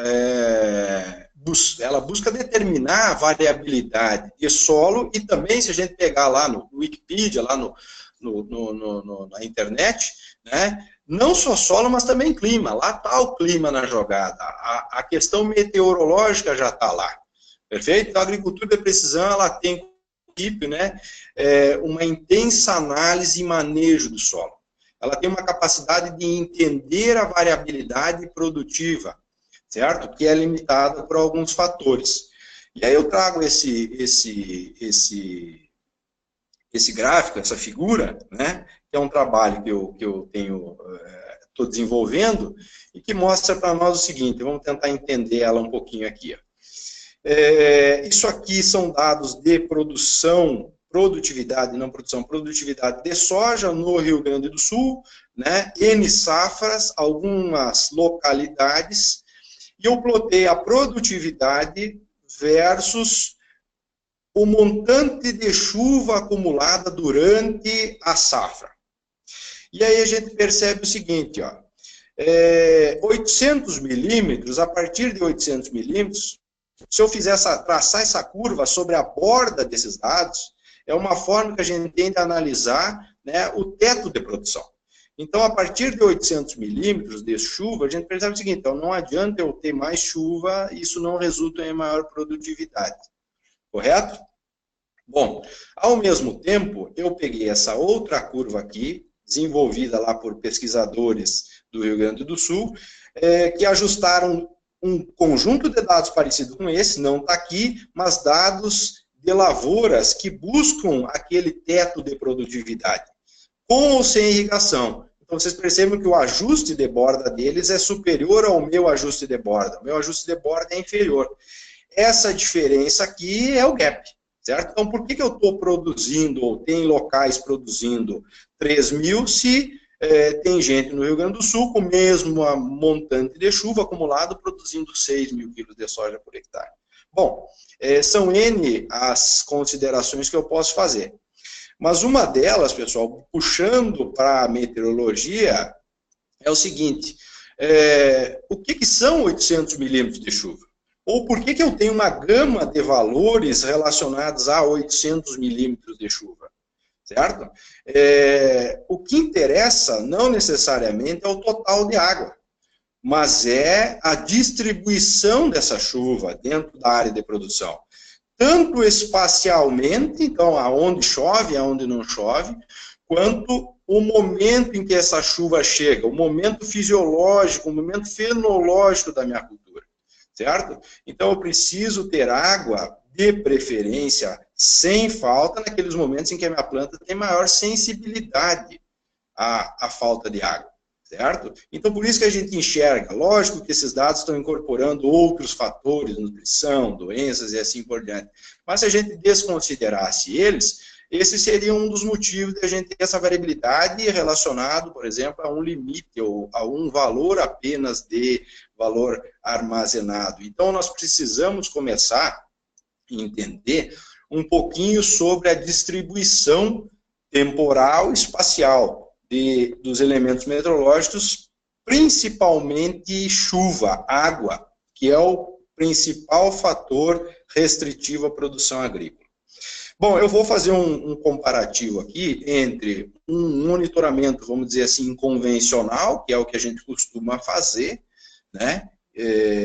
ela busca determinar a variabilidade de solo e também, se a gente pegar lá no Wikipedia, lá na internet, né, não só solo, mas também clima. Lá está o clima na jogada. A questão meteorológica já está lá. Perfeito? Então, a agricultura de precisão, ela tem, né, uma intensa análise e manejo do solo. Ela tem uma capacidade de entender a variabilidade produtiva, certo? Que é limitada por alguns fatores. E aí eu trago esse gráfico, essa figura, né? Que é um trabalho que eu estou desenvolvendo e que mostra para nós o seguinte, vamos tentar entender ela um pouquinho aqui. Isso aqui são dados de produtividade, não produção, produtividade de soja no Rio Grande do Sul, né? N safras, algumas localidades, e eu plotei a produtividade versus o montante de chuva acumulada durante a safra. E aí a gente percebe o seguinte, ó, 800 milímetros, a partir de 800 milímetros, se eu traçar essa curva sobre a borda desses dados, é uma forma que a gente tem de analisar, né, o teto de produção. Então, a partir de 800 milímetros de chuva, a gente percebe o seguinte, então não adianta eu ter mais chuva, isso não resulta em maior produtividade. Correto? Bom, ao mesmo tempo, eu peguei essa outra curva aqui, desenvolvida lá por pesquisadores do Rio Grande do Sul, que ajustaram um conjunto de dados parecido com esse, não está aqui, mas dados de lavouras que buscam aquele teto de produtividade, com ou sem irrigação. Então, vocês percebem que o ajuste de borda deles é superior ao meu ajuste de borda. O meu ajuste de borda é inferior. Essa diferença aqui é o gap, certo? Então, por que eu estou produzindo, ou tem locais produzindo 3.000, se tem gente no Rio Grande do Sul com o mesmo montante de chuva acumulado produzindo 6.000 quilos de soja por hectare? Bom, são N as considerações que eu posso fazer. Mas uma delas, pessoal, puxando para a meteorologia, é o seguinte, o que são 800 milímetros de chuva? Ou por que eu tenho uma gama de valores relacionados a 800 milímetros de chuva? Certo? O que interessa não necessariamente é o total de água, mas é a distribuição dessa chuva dentro da área de produção. Tanto espacialmente, então, aonde chove, aonde não chove, quanto o momento em que essa chuva chega, o momento fisiológico, o momento fenológico da minha cultura, certo? Então, eu preciso ter água, de preferência, sem falta, naqueles momentos em que a minha planta tem maior sensibilidade à falta de água, certo? Então, por isso que a gente enxerga, lógico que esses dados estão incorporando outros fatores, nutrição, doenças e assim por diante, mas se a gente desconsiderasse eles, esse seria um dos motivos de a gente ter essa variabilidade relacionado, por exemplo, a um limite ou a um valor apenas de valor armazenado. Então, nós precisamos começar a entender um pouquinho sobre a distribuição temporal e espacial dos elementos meteorológicos, principalmente chuva, água, que é o principal fator restritivo à produção agrícola. Bom, eu vou fazer um comparativo aqui entre um monitoramento, vamos dizer assim, convencional, que é o que a gente costuma fazer, né?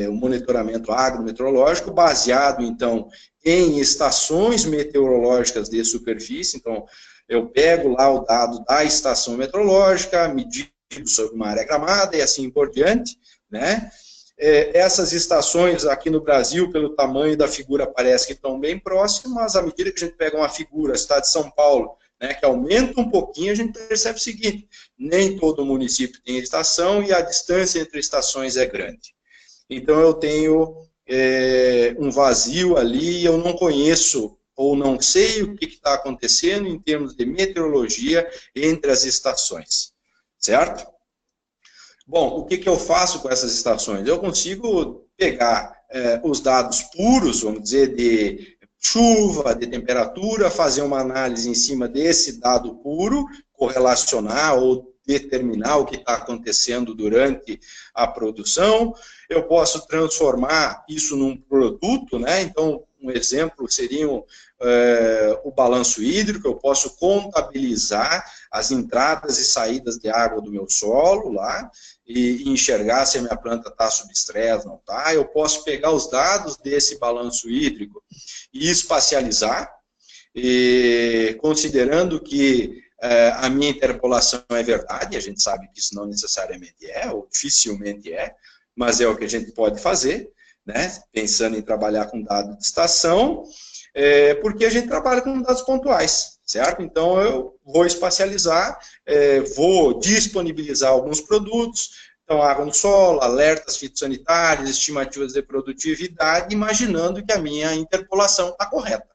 Um monitoramento agrometeorológico, baseado, então, em estações meteorológicas de superfície. Então, eu pego lá o dado da estação meteorológica, medido sobre uma área gramada e assim por diante, né? Essas estações aqui no Brasil, pelo tamanho da figura, parece que estão bem próximas. À medida que a gente pega uma figura, estado de São Paulo, né, que aumenta um pouquinho, a gente percebe o seguinte, nem todo município tem estação e a distância entre estações é grande. Então, eu tenho um vazio ali, eu não conheço ou não sei o que está acontecendo em termos de meteorologia entre as estações, certo? Bom, o que eu faço com essas estações? Eu consigo pegar os dados puros, vamos dizer, de chuva, de temperatura, fazer uma análise em cima desse dado puro, correlacionar ou determinar o que está acontecendo durante a produção, eu posso transformar isso num produto, né? Então, um exemplo seria o balanço hídrico, eu posso contabilizar as entradas e saídas de água do meu solo lá, e enxergar se a minha planta está sob estresse, não está. Eu posso pegar os dados desse balanço hídrico e espacializar, e considerando que a minha interpolação é verdade, a gente sabe que isso não necessariamente é, ou dificilmente é, mas é o que a gente pode fazer, né? Pensando em trabalhar com dados de estação, porque a gente trabalha com dados pontuais, certo? Então, eu vou espacializar, vou disponibilizar alguns produtos, então, água no solo, alertas fitossanitários, estimativas de produtividade, imaginando que a minha interpolação está correta.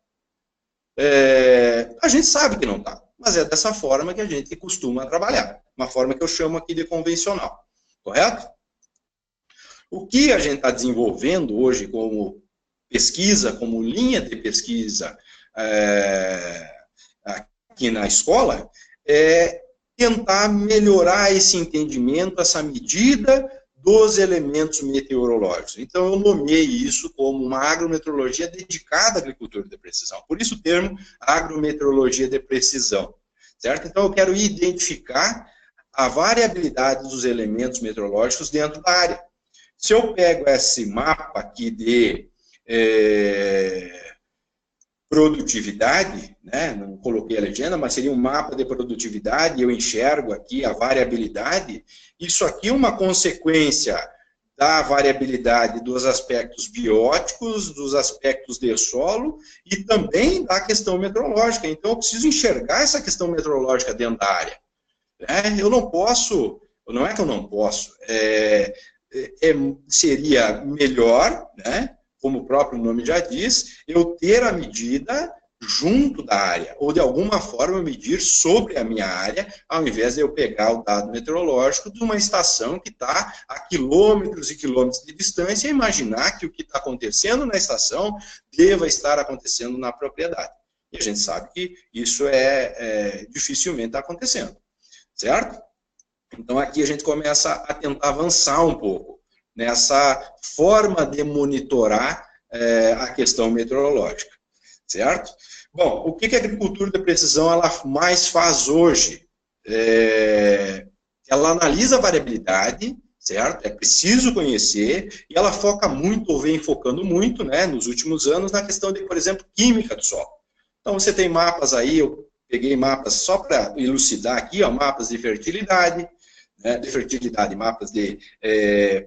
A gente sabe que não está, mas é dessa forma que a gente costuma trabalhar, uma forma que eu chamo aqui de convencional, correto? O que a gente está desenvolvendo hoje como pesquisa, como linha de pesquisa aqui na escola, é tentar melhorar esse entendimento, essa medida dos elementos meteorológicos. Então, eu nomeei isso como uma agrometeorologia dedicada à agricultura de precisão. Por isso o termo agrometeorologia de precisão, certo? Então, eu quero identificar a variabilidade dos elementos meteorológicos dentro da área. Se eu pego esse mapa aqui de produtividade, né, não coloquei a legenda, mas seria um mapa de produtividade, eu enxergo aqui a variabilidade, isso aqui é uma consequência da variabilidade dos aspectos bióticos, dos aspectos de solo e também da questão meteorológica. Então, eu preciso enxergar essa questão meteorológica dentro da área. Eu não posso, não é que eu não posso, seria melhor, né, como o próprio nome já diz, eu ter a medida junto da área, ou de alguma forma medir sobre a minha área, ao invés de eu pegar o dado meteorológico de uma estação que está a quilômetros e quilômetros de distância e imaginar que o que está acontecendo na estação deva estar acontecendo na propriedade. E a gente sabe que isso dificilmente está acontecendo, certo? Então aqui a gente começa a tentar avançar um pouco nessa forma de monitorar a questão meteorológica, certo? Bom, o que a agricultura de precisão ela mais faz hoje? Ela analisa a variabilidade, certo? É preciso conhecer, e ela foca muito, ou vem focando muito, né, nos últimos anos, na questão de, por exemplo, química do solo. Então, você tem mapas aí, eu peguei mapas só para elucidar aqui, ó, mapas de fertilidade, mapas de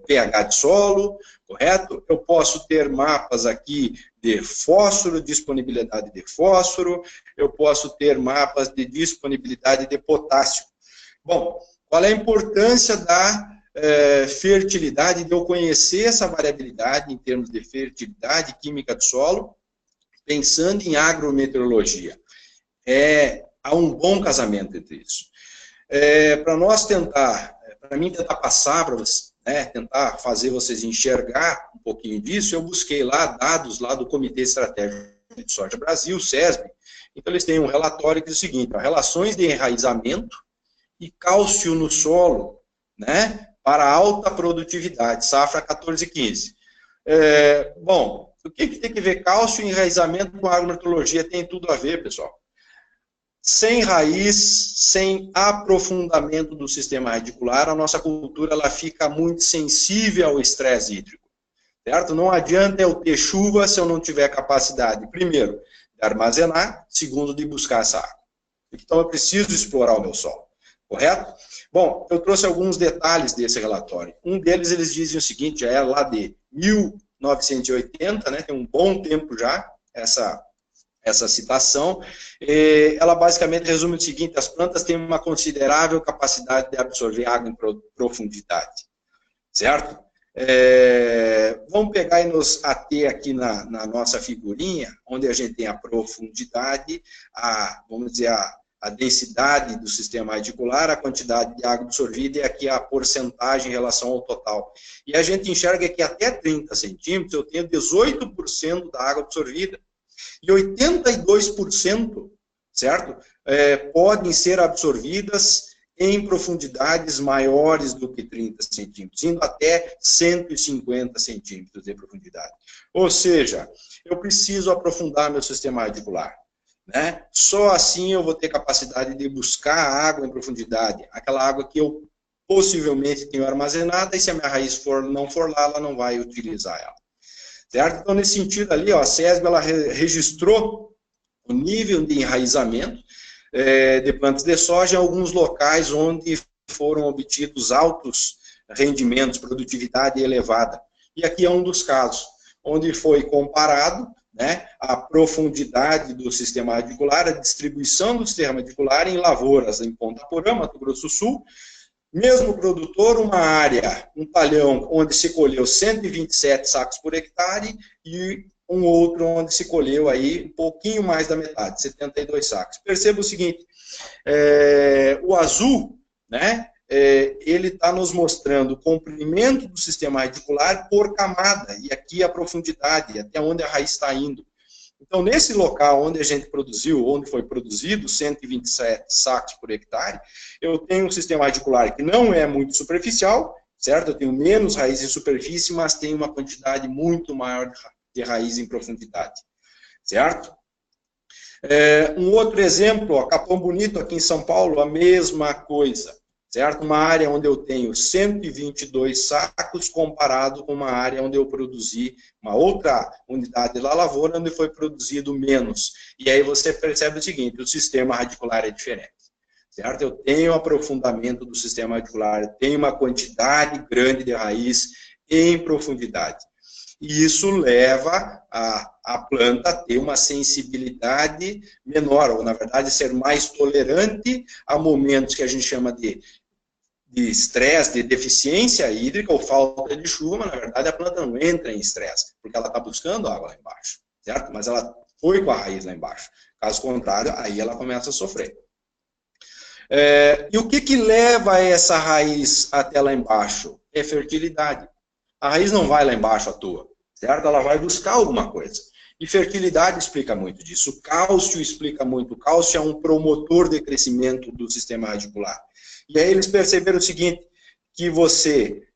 pH de solo, correto? Eu posso ter mapas aqui de fósforo, disponibilidade de fósforo, eu posso ter mapas de disponibilidade de potássio. Bom, qual é a importância da fertilidade, de eu conhecer essa variabilidade em termos de fertilidade e química do solo, pensando em agrometeorologia? Há um bom casamento entre isso. Para nós tentar, para mim tentar passar para vocês, tentar fazer vocês enxergar um pouquinho disso, eu busquei lá dados lá do Comitê Estratégico de Soja Brasil, SESB. Então eles têm um relatório que diz o seguinte: relações de enraizamento e cálcio no solo, né, para alta produtividade, safra 14-15. Bom, o que tem que ver cálcio e enraizamento com a agrometeorologia? Tem tudo a ver, pessoal. Sem raiz, sem aprofundamento do sistema radicular, a nossa cultura ela fica muito sensível ao estresse hídrico, certo? Não adianta eu ter chuva se eu não tiver capacidade, primeiro, de armazenar, segundo, de buscar essa água. Então, eu preciso explorar o meu solo, correto? Bom, eu trouxe alguns detalhes desse relatório. Um deles, eles dizem o seguinte, lá de 1980, né, tem um bom tempo já, essa citação, ela basicamente resume o seguinte: as plantas têm uma considerável capacidade de absorver água em profundidade, certo? Vamos pegar e nos ater aqui na nossa figurinha, onde a gente tem a profundidade, vamos dizer, a densidade do sistema radicular, a quantidade de água absorvida e aqui a porcentagem em relação ao total. E a gente enxerga que até 30 centímetros eu tenho 18% da água absorvida. E 82%, certo? Podem ser absorvidas em profundidades maiores do que 30 centímetros, indo até 150 centímetros de profundidade. Ou seja, eu preciso aprofundar meu sistema radicular, né? Só assim eu vou ter capacidade de buscar água em profundidade, aquela água que eu possivelmente tenho armazenada, e se a minha raiz não for lá, ela não vai utilizar ela. Certo? Então, nesse sentido ali, ó, a CESB ela registrou o nível de enraizamento de plantas de soja em alguns locais onde foram obtidos altos rendimentos, produtividade elevada. E aqui é um dos casos, onde foi comparado, né, a profundidade do sistema radicular, a distribuição do sistema radicular em lavouras em Ponta Porã, Mato Grosso do Sul. Mesmo produtor, uma área, um talhão, onde se colheu 127 sacos por hectare, e um outro onde se colheu aí um pouquinho mais da metade, 72 sacos. Perceba o seguinte, o azul, né, ele está nos mostrando o comprimento do sistema radicular por camada, e aqui a profundidade, até onde a raiz está indo. Então, nesse local onde a gente produziu, onde foi produzido 127 sacos por hectare, eu tenho um sistema radicular que não é muito superficial, certo? Eu tenho menos raiz em superfície, mas tenho uma quantidade muito maior de raiz em profundidade, certo? Um outro exemplo, ó, Capão Bonito, aqui em São Paulo, a mesma coisa, certo? Uma área onde eu tenho 122 sacos comparado com uma área onde eu produzi uma outra unidade da lavoura onde foi produzido menos. E aí você percebe o seguinte, o sistema radicular é diferente, certo? Eu tenho aprofundamento do sistema radicular, eu tenho uma quantidade grande de raiz em profundidade. E isso leva a planta a ter uma sensibilidade menor, ou na verdade ser mais tolerante a momentos que a gente chama de estresse, de deficiência hídrica ou falta de chuva, mas na verdade a planta não entra em estresse, porque ela está buscando água lá embaixo, certo? Mas ela foi com a raiz lá embaixo. Caso contrário, aí ela começa a sofrer. E o que leva essa raiz até lá embaixo? É fertilidade. A raiz não vai lá embaixo à toa, certo? Ela vai buscar alguma coisa. E fertilidade explica muito disso. O cálcio explica muito. O cálcio é um promotor de crescimento do sistema radicular. E aí eles perceberam o seguinte, que você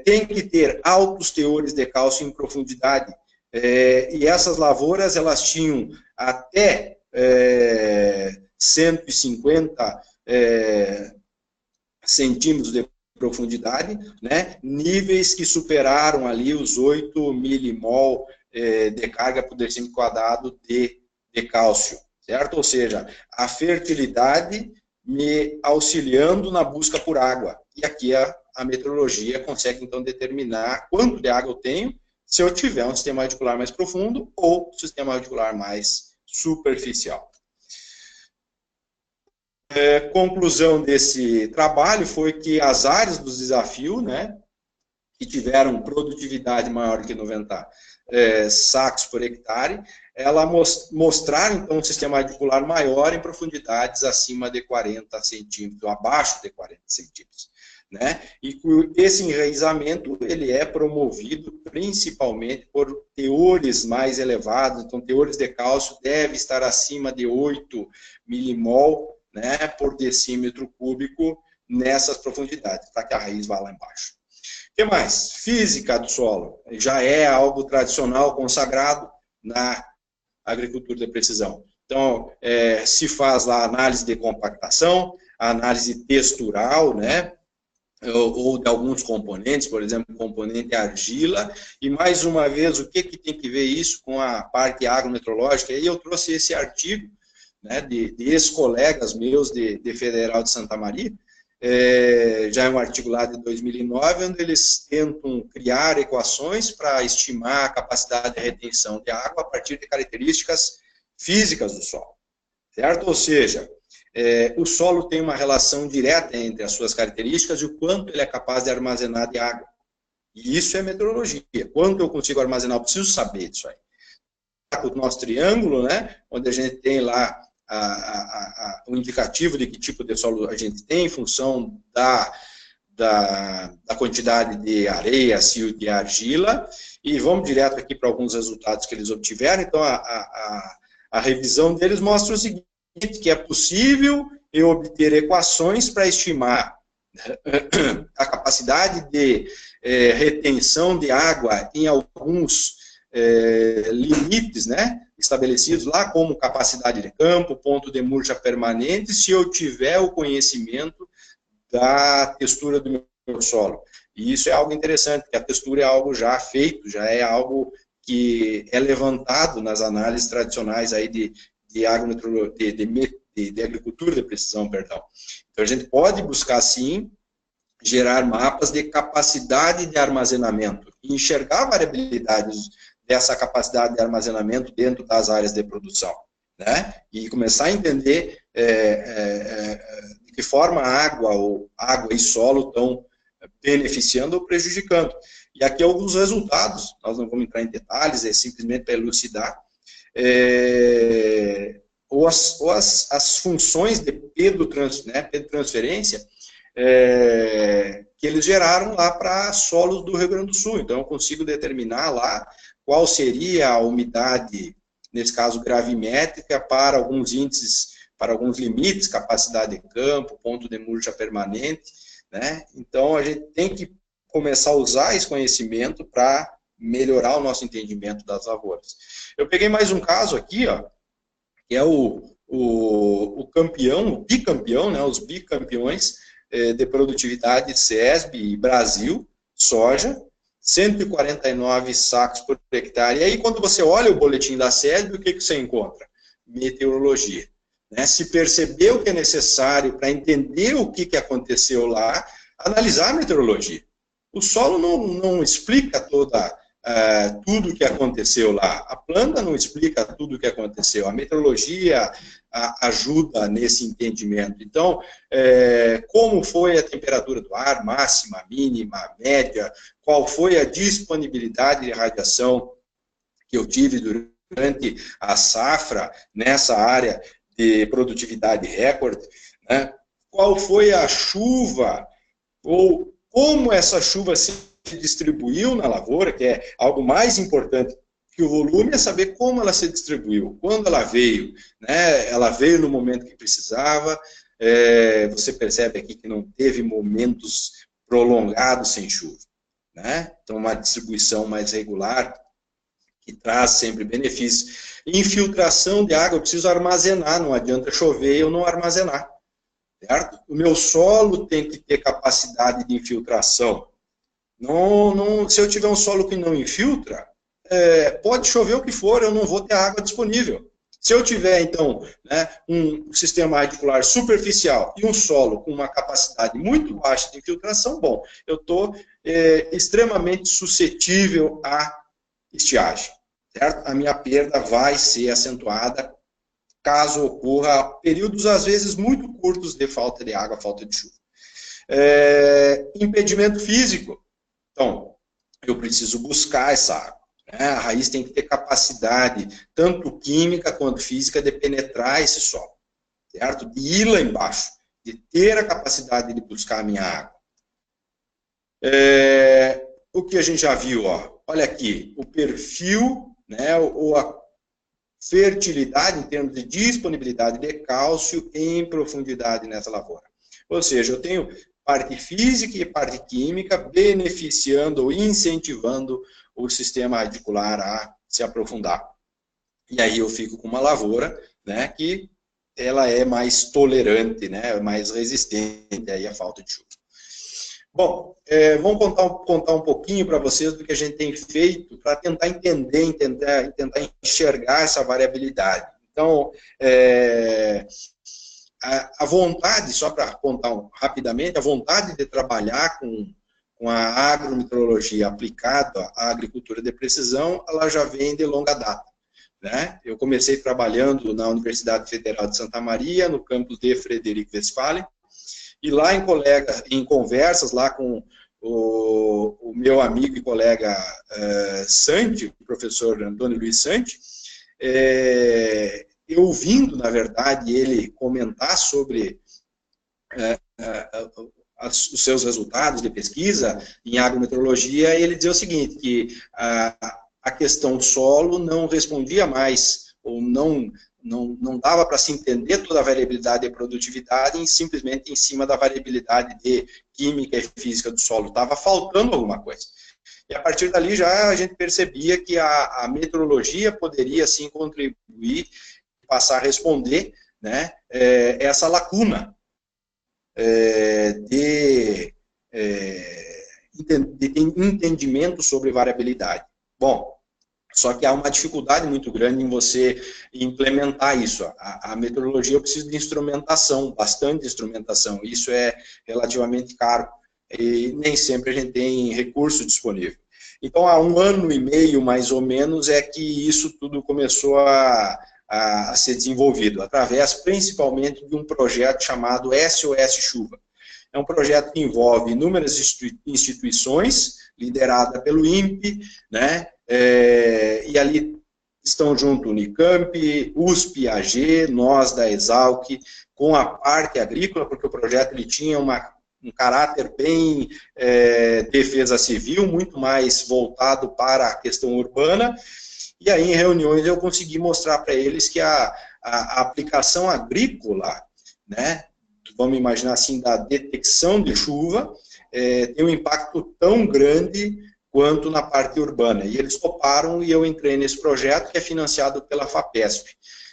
tem que ter altos teores de cálcio em profundidade. E essas lavouras, elas tinham até 150 centímetros de profundidade, né? Níveis que superaram ali os 8 milimol de carga por decímetro quadrado de cálcio, certo? Ou seja, a fertilidade me auxiliando na busca por água. E aqui a meteorologia consegue, então, determinar quanto de água eu tenho se eu tiver um sistema radicular mais profundo ou um sistema radicular mais superficial. Conclusão desse trabalho foi que as áreas do desafio, né, que tiveram produtividade maior que 90 sacos por hectare, ela mostraram, então, um sistema radicular maior em profundidades acima de 40 centímetros, abaixo de 40 centímetros. Né? E esse enraizamento, ele é promovido principalmente por teores mais elevados, então, teores de cálcio devem estar acima de 8 milimol, né, por decímetro cúbico nessas profundidades, para que a raiz vá lá embaixo. O que mais? Física do solo. Já é algo tradicional, consagrado na agricultura de precisão. Então, se faz lá a análise de compactação, a análise textural, né, ou de alguns componentes, por exemplo, o componente argila, e mais uma vez, o que tem que ver isso com a parte agrometeorológica? E eu trouxe esse artigo, né, de ex-colegas meus de Federal de Santa Maria, já é um artigo lá de 2009, onde eles tentam criar equações para estimar a capacidade de retenção de água a partir de características físicas do solo, certo? Ou seja, o solo tem uma relação direta entre as suas características e o quanto ele é capaz de armazenar de água. E isso é meteorologia. Quanto eu consigo armazenar? Eu preciso saber disso aí. O nosso triângulo, né, onde a gente tem lá o indicativo de que tipo de solo a gente tem, em função da quantidade de areia, cio de argila, e vamos direto aqui para alguns resultados que eles obtiveram. Então, a revisão deles mostra o seguinte, que é possível eu obter equações para estimar a capacidade de retenção de água em alguns limites, né, estabelecidos lá, como capacidade de campo, ponto de murcha permanente, se eu tiver o conhecimento da textura do meu solo. E isso é algo interessante, porque a textura é algo já feito, já é algo que é levantado nas análises tradicionais aí de agricultura de precisão, perdão. Então a gente pode buscar, sim, gerar mapas de capacidade de armazenamento e enxergar variabilidades dessa capacidade de armazenamento dentro das áreas de produção, né? E começar a entender de que forma água e solo estão beneficiando ou prejudicando. E aqui alguns resultados, nós não vamos entrar em detalhes, é simplesmente para elucidar, as funções de pedotransferência que eles geraram lá para solos do Rio Grande do Sul. Então, eu consigo determinar lá qual seria a umidade, nesse caso gravimétrica, para alguns índices, para alguns limites, capacidade de campo, ponto de murcha permanente, né? Então, a gente tem que começar a usar esse conhecimento para melhorar o nosso entendimento das lavouras. Eu peguei mais um caso aqui, ó, que é o campeão, o bicampeão, né, os bicampeões de produtividade CESB e Brasil, soja, 149 sacos por hectare. E aí, quando você olha o boletim da CESB, o que você encontra? Meteorologia. Né? Se perceber o que é necessário para entender o que aconteceu lá, analisar a meteorologia. O solo não explica tudo o que aconteceu lá. A planta não explica tudo o que aconteceu. A meteorologia ajuda nesse entendimento. Então, como foi a temperatura do ar, máxima, mínima, média, qual foi a disponibilidade de radiação que eu tive durante a safra nessa área de produtividade recorde, né? Qual foi a chuva, ou como essa chuva se distribuiu na lavoura, que é algo mais importante que o volume, é saber como ela se distribuiu, quando ela veio, né? Ela veio no momento que precisava, você percebe aqui que não teve momentos prolongados sem chuva, né? Então, uma distribuição mais regular, que traz sempre benefícios. Infiltração de água, eu preciso armazenar, não adianta chover e eu não armazenar, certo? O meu solo tem que ter capacidade de infiltração. Se eu tiver um solo que não infiltra, pode chover o que for, eu não vou ter água disponível. Se eu tiver, então, né, um sistema radicular superficial e um solo com uma capacidade muito baixa de infiltração, bom, eu estou extremamente suscetível à estiagem, certo? A minha perda vai ser acentuada caso ocorra períodos, às vezes, muito curtos de falta de água, falta de chuva. Impedimento físico. Então, eu preciso buscar essa água. Né? A raiz tem que ter capacidade, tanto química quanto física, de penetrar esse solo, certo? De ir lá embaixo, de ter a capacidade de buscar a minha água. O que a gente já viu, ó, olha aqui, o perfil, né, ou a fertilidade em termos de disponibilidade de cálcio em profundidade nessa lavoura. Ou seja, eu tenho parte física e parte química beneficiando ou incentivando o sistema radicular a se aprofundar. E aí eu fico com uma lavoura, né, que ela é mais tolerante, né, mais resistente aí à falta de chuva. Bom, vamos contar um pouquinho para vocês do que a gente tem feito para tentar entender, tentar enxergar essa variabilidade. Então, a vontade, só para contar rapidamente, a vontade de trabalhar com a agrometeorologia aplicada à agricultura de precisão, ela já vem de longa data. Né? Eu comecei trabalhando na Universidade Federal de Santa Maria, no campus de Frederico Westphalen, e lá em conversas lá com o meu amigo e colega Santi, o professor Antônio Luiz Santi, eu ouvindo, na verdade, ele comentar sobre os seus resultados de pesquisa em agrometeorologia, ele dizia o seguinte, que a questão solo não respondia mais, ou não não dava para se entender toda a variabilidade de produtividade simplesmente em cima da variabilidade de química e física do solo. Estava faltando alguma coisa. E a partir dali já a gente percebia que a meteorologia poderia, sim, contribuir, passar a responder, né, essa lacuna de entendimento sobre variabilidade. Bom, só que há uma dificuldade muito grande em você implementar isso. A meteorologia precisa de instrumentação, bastante instrumentação. Isso é relativamente caro e nem sempre a gente tem recurso disponível. Então, há 1 ano e meio, mais ou menos, é que isso tudo começou a ser desenvolvido, através principalmente de um projeto chamado SOS Chuva. É um projeto que envolve inúmeras instituições, liderada pelo INPE, né? E ali estão junto Unicamp, USP, AG, nós da Exalc, com a parte agrícola, porque o projeto ele tinha um caráter bem defesa civil, muito mais voltado para a questão urbana, e aí em reuniões eu consegui mostrar para eles que a aplicação agrícola, né, vamos imaginar assim, da detecção de chuva, tem um impacto tão grande quanto na parte urbana. E eles toparam e eu entrei nesse projeto que é financiado pela FAPESP.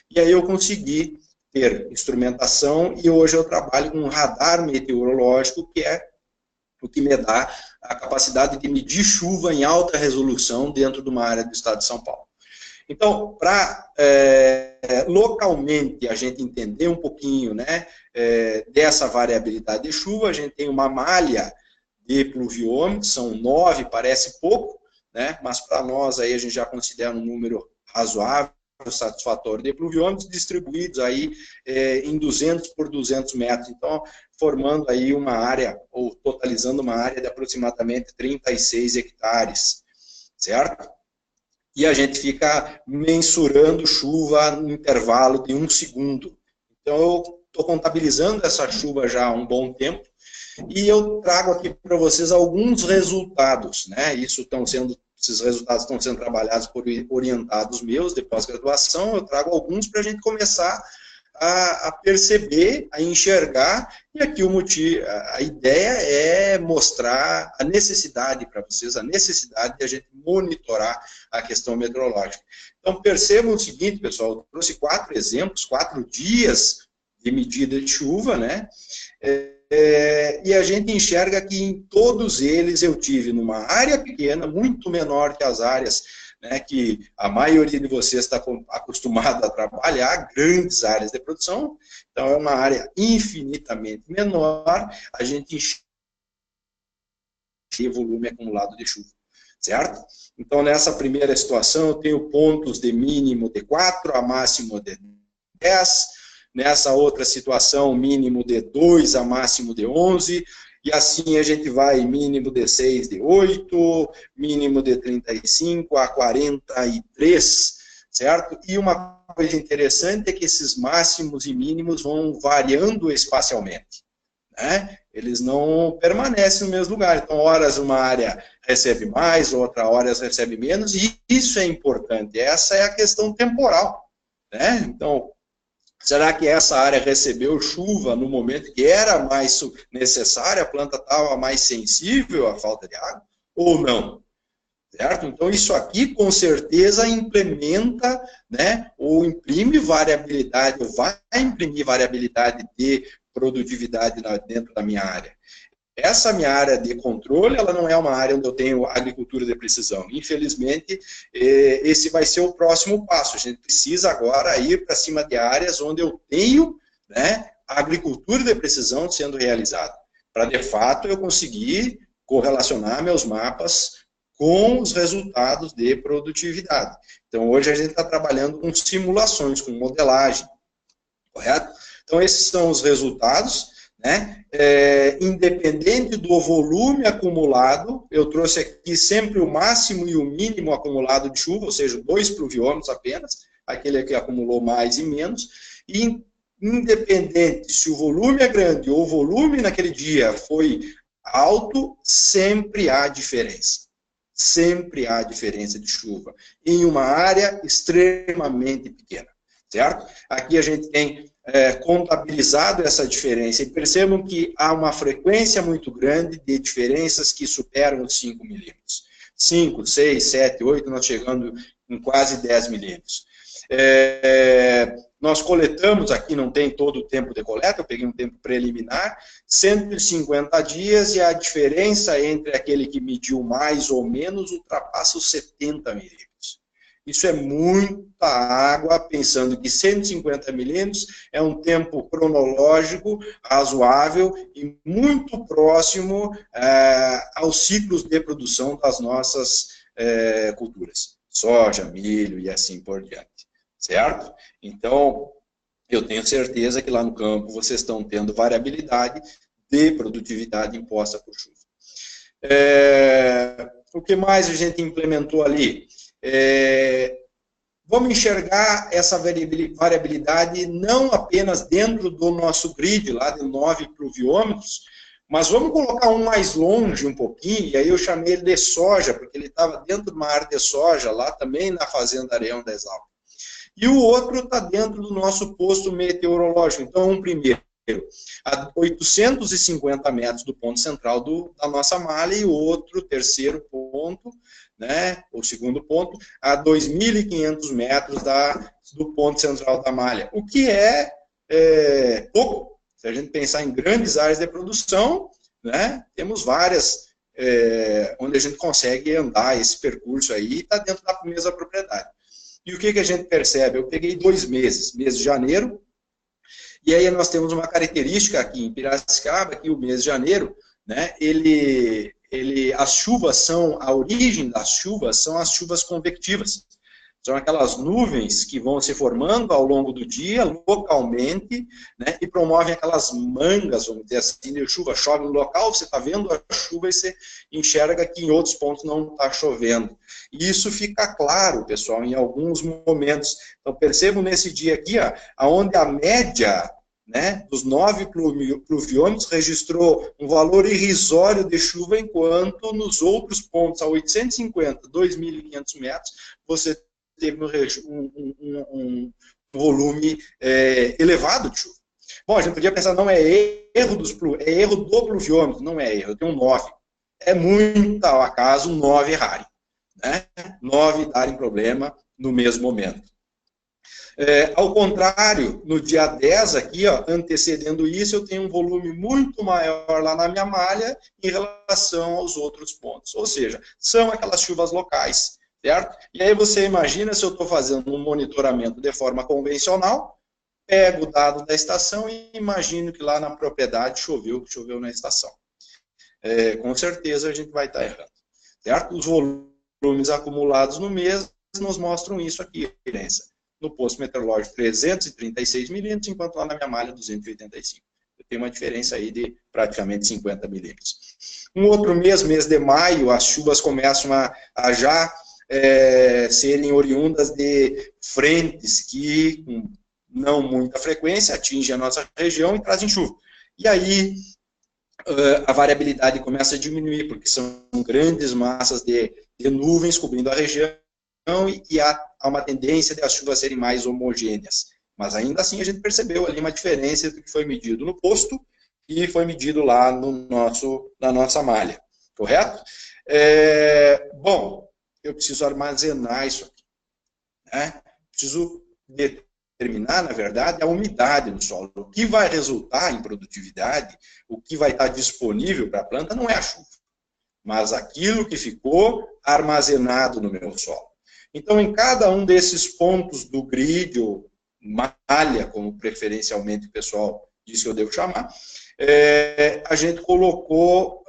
E aí eu consegui ter instrumentação e hoje eu trabalho com um radar meteorológico que é o que me dá a capacidade de medir chuva em alta resolução dentro de uma área do estado de São Paulo. Então, para localmente a gente entender um pouquinho, né, dessa variabilidade de chuva, a gente tem uma malha de pluviômetros, são 9, parece pouco, né, mas para nós aí a gente já considera um número razoável, satisfatório de pluviômetros distribuídos aí em 200 por 200 metros, então formando aí uma área, ou totalizando uma área de aproximadamente 36 hectares, certo? E a gente fica mensurando chuva no intervalo de 1 segundo. Então eu estou contabilizando essa chuva já há um bom tempo, e eu trago aqui para vocês alguns resultados, né? Esses resultados estão sendo trabalhados por orientados meus de pós-graduação, eu trago alguns para a gente começar a perceber, a enxergar, e aqui a ideia é mostrar a necessidade para vocês, a necessidade de a gente monitorar a questão meteorológica. Então percebam o seguinte, pessoal, eu trouxe 4 exemplos, 4 dias de medida de chuva, né? E a gente enxerga que em todos eles eu tive numa área pequena, muito menor que as áreas, né, que a maioria de vocês está acostumado a trabalhar, grandes áreas de produção, então é uma área infinitamente menor, a gente enxerga volume acumulado de chuva, certo? Então nessa primeira situação eu tenho pontos de mínimo de 4 a máximo de 10, nessa outra situação, mínimo de 2 a máximo de 11, e assim a gente vai mínimo de 6 de 8, mínimo de 35 a 43, certo? E uma coisa interessante é que esses máximos e mínimos vão variando espacialmente, né? Eles não permanecem no mesmo lugar. Então, horas uma área recebe mais, outra hora recebe menos, e isso é importante. Essa é a questão temporal, né? Então, será que essa área recebeu chuva no momento que era mais necessária, a planta estava mais sensível à falta de água, ou não? Certo? Então, isso aqui, com certeza, implementa, né, ou imprime variabilidade, ou vai imprimir variabilidade de produtividade dentro da minha área. Essa minha área de controle, ela não é uma área onde eu tenho agricultura de precisão. Infelizmente, esse vai ser o próximo passo. A gente precisa agora ir para cima de áreas onde eu tenho, né, a agricultura de precisão sendo realizada. Para, de fato, eu conseguir correlacionar meus mapas com os resultados de produtividade. Então, hoje a gente está trabalhando com simulações, com modelagem, correto? Então, esses são os resultados, né? Independente do volume acumulado, eu trouxe aqui sempre o máximo e o mínimo acumulado de chuva, ou seja, 2 pluviômetros apenas, aquele que acumulou mais e menos, e independente se o volume é grande ou o volume naquele dia foi alto, sempre há diferença. Sempre há diferença de chuva em uma área extremamente pequena. certo? Aqui a gente tem contabilizado essa diferença, e percebam que há uma frequência muito grande de diferenças que superam os 5 milímetros. 5, 6, 7, 8, nós chegando em quase 10 milímetros. Nós coletamos aqui, não tem todo o tempo de coleta, eu peguei um tempo preliminar, 150 dias, e a diferença entre aquele que mediu mais ou menos ultrapassa os 70 milímetros. Isso é muita água, pensando que 150 milímetros é um tempo cronológico razoável e muito próximo aos ciclos de produção das nossas culturas. Soja, milho e assim por diante, certo? Então, eu tenho certeza que lá no campo vocês estão tendo variabilidade de produtividade imposta por chuva. O que mais a gente implementou ali? Vamos enxergar essa variabilidade não apenas dentro do nosso grid, lá de 9 pluviômetros, mas vamos colocar um mais longe um pouquinho, e aí eu chamei ele de soja, porque ele estava dentro de uma área de soja, lá também na Fazenda Areião da Exalc. E o outro está dentro do nosso posto meteorológico. Então, um primeiro a 850 metros do ponto central da nossa malha, e o outro, terceiro ponto, né, o segundo ponto, a 2.500 metros do ponto central da malha, o que é pouco. Se a gente pensar em grandes áreas de produção, né, temos várias onde a gente consegue andar esse percurso aí, e está dentro da mesma propriedade. E o que a gente percebe? Eu peguei 2 meses, mês de janeiro, e aí nós temos uma característica aqui em Piracicaba, que o mês de janeiro, né, as chuvas a origem das chuvas são as chuvas convectivas. São aquelas nuvens que vão se formando ao longo do dia, localmente, né, e promovem aquelas mangas, vamos dizer assim, de chuva. Chove no local, você está vendo a chuva e você enxerga que em outros pontos não está chovendo. E isso fica claro, pessoal, em alguns momentos. Então, percebam nesse dia aqui, onde a média, né, dos 9 pluviômetros registrou um valor irrisório de chuva, enquanto nos outros pontos, a 850, 2.500 metros, você teve um volume elevado de chuva. Bom, a gente podia pensar, não é erro é erro do pluviômetro, não é erro, eu tenho um 9. É muito ao acaso 9 errarem, né? 9 darem problema no mesmo momento. Ao contrário, no dia 10 aqui, antecedendo isso, eu tenho um volume muito maior lá na minha malha em relação aos outros pontos. Ou seja, são aquelas chuvas locais, certo? E aí você imagina se eu estou fazendo um monitoramento de forma convencional, pego o dado da estação e imagino que lá na propriedade choveu na estação. Com certeza a gente vai estar errando, certo? Os volumes acumulados no mês nos mostram isso aqui, diferença. No posto meteorológico 336 milímetros, enquanto lá na minha malha 285. Eu tenho uma diferença aí de praticamente 50 milímetros. Um outro mês de maio, as chuvas começam a já serem oriundas de frentes que, com não muita frequência, atingem a nossa região e trazem chuva. E aí a variabilidade começa a diminuir, porque são grandes massas de nuvens cobrindo a região, e há uma tendência de as chuvas serem mais homogêneas. Mas ainda assim a gente percebeu ali uma diferença entre o que foi medido no posto e foi medido lá na nossa malha. Correto? Bom, eu preciso armazenar isso aqui, né? Preciso determinar, na verdade, a umidade do solo. O que vai resultar em produtividade, o que vai estar disponível para a planta não é a chuva, mas aquilo que ficou armazenado no meu solo. Então, em cada um desses pontos do grid, ou malha, como preferencialmente o pessoal diz que eu devo chamar, a gente colocou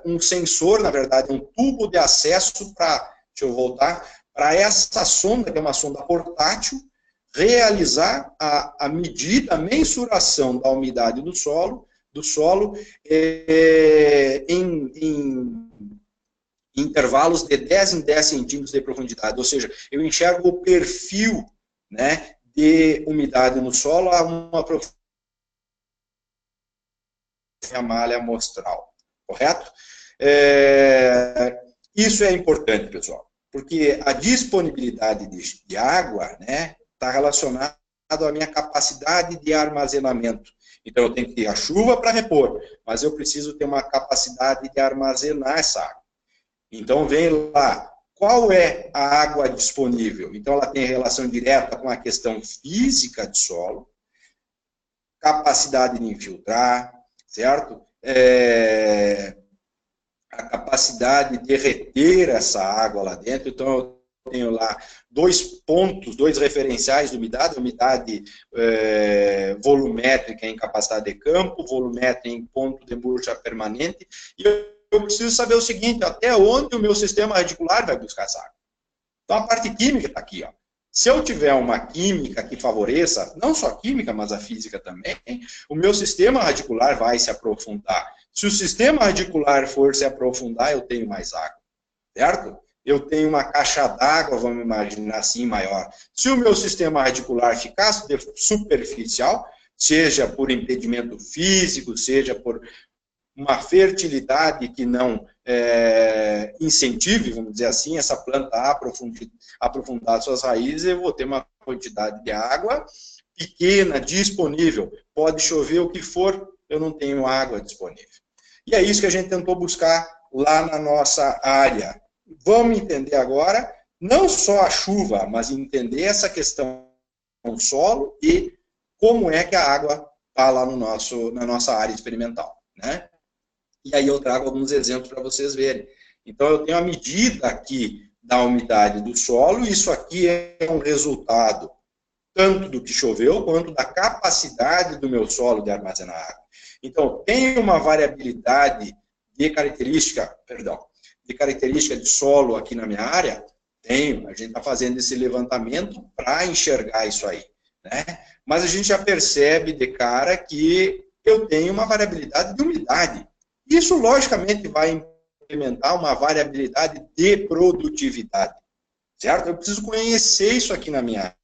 um sensor, na verdade, um tubo de acesso para, deixa eu voltar, para essa sonda, que é uma sonda portátil, realizar a medida, a mensuração da umidade do solo em intervalos de 10 em 10 centímetros de profundidade, ou seja, eu enxergo o perfil, né, de umidade no solo a uma profundidade da malha amostral, correto? Isso é importante, pessoal, porque a disponibilidade de água, né, está relacionada à minha capacidade de armazenamento. Então, eu tenho que ter a chuva para repor, mas eu preciso ter uma capacidade de armazenar essa água. Então, vem lá, qual é a água disponível? Então, ela tem relação direta com a questão física de solo, capacidade de infiltrar, certo? A capacidade de reter essa água lá dentro. Então, eu tenho lá 2 pontos, 2 referenciais de umidade, umidade volumétrica em capacidade de campo, volumétrica em ponto de bucha permanente, e eu preciso saber o seguinte, até onde o meu sistema radicular vai buscar essa água. Então, a parte química está aqui, ó. Se eu tiver uma química que favoreça, não só a química, mas a física também, o meu sistema radicular vai se aprofundar. Se o sistema radicular for se aprofundar, eu tenho mais água, certo? Eu tenho uma caixa d'água, vamos imaginar assim, maior. Se o meu sistema radicular ficasse superficial, seja por impedimento físico, seja por uma fertilidade que não incentive, vamos dizer assim, essa planta a aprofundar suas raízes, eu vou ter uma quantidade de água pequena, disponível. Pode chover o que for, eu não tenho água disponível. E é isso que a gente tentou buscar lá na nossa área. Vamos entender agora, não só a chuva, mas entender essa questão do solo e como é que a água está lá na nossa área experimental, né? E aí eu trago alguns exemplos para vocês verem. Então, eu tenho a medida aqui da umidade do solo, e isso aqui é um resultado tanto do que choveu, quanto da capacidade do meu solo de armazenar água. Então, tem uma variabilidade de característica, de solo aqui na minha área? Tenho, a gente está fazendo esse levantamento para enxergar isso aí, né? Mas a gente já percebe de cara que eu tenho uma variabilidade de umidade. Isso, logicamente, vai implementar uma variabilidade de produtividade, certo? Eu preciso conhecer isso aqui na minha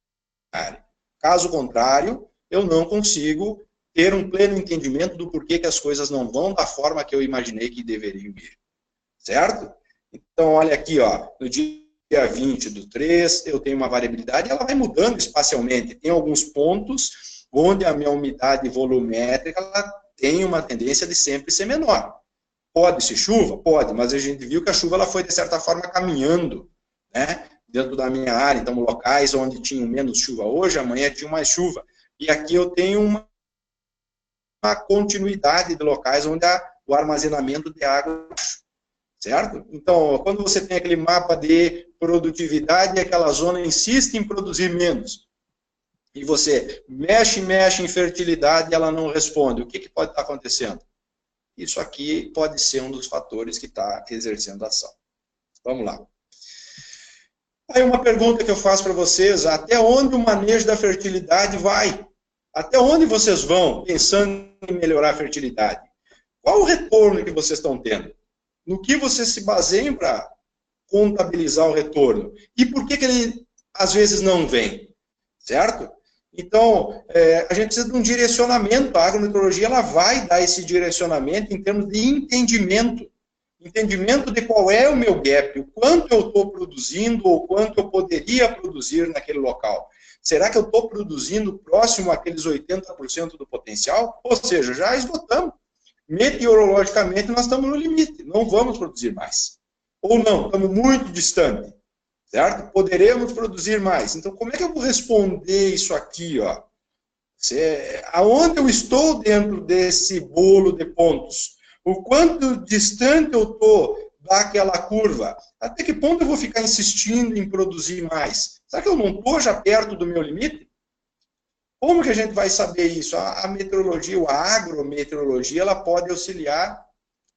área. Caso contrário, eu não consigo ter um pleno entendimento do porquê que as coisas não vão da forma que eu imaginei que deveriam ir, certo? Então, olha aqui, ó, no dia 20/3, eu tenho uma variabilidade, ela vai mudando espacialmente. Tem alguns pontos onde a minha umidade volumétrica ela tem uma tendência de sempre ser menor. Pode ser chuva? Pode, mas a gente viu que a chuva ela foi, de certa forma, caminhando, né, dentro da minha área. Então, locais onde tinham menos chuva hoje, amanhã tinham mais chuva. E aqui eu tenho uma continuidade de locais onde o armazenamento de água, certo? Então, quando você tem aquele mapa de produtividade, aquela zona insiste em produzir menos. E você mexe em fertilidade e ela não responde. O que pode estar acontecendo? Isso aqui pode ser um dos fatores que está exercendo a ação. Vamos lá. Aí uma pergunta que eu faço para vocês, até onde o manejo da fertilidade vai? Até onde vocês vão pensando em melhorar a fertilidade? Qual o retorno que vocês estão tendo? No que vocês se baseiam para contabilizar o retorno? E por que ele, às vezes, não vem? Certo? Então, a gente precisa de um direcionamento. A agrometeorologia ela vai dar esse direcionamento em termos de entendimento. Entendimento de qual é o meu gap, o quanto eu estou produzindo ou quanto eu poderia produzir naquele local. Será que eu estou produzindo próximo àqueles 80% do potencial? Ou seja, já esgotamos. Meteorologicamente, nós estamos no limite, não vamos produzir mais. Ou não, estamos muito distante. Certo? Poderemos produzir mais. Então, como é que eu vou responder isso aqui, ó? Aonde eu estou dentro desse bolo de pontos? O quanto distante eu estou daquela curva? Até que ponto eu vou ficar insistindo em produzir mais? Será que eu não estou já perto do meu limite? Como que a gente vai saber isso? A meteorologia, a agrometeorologia, ela pode auxiliar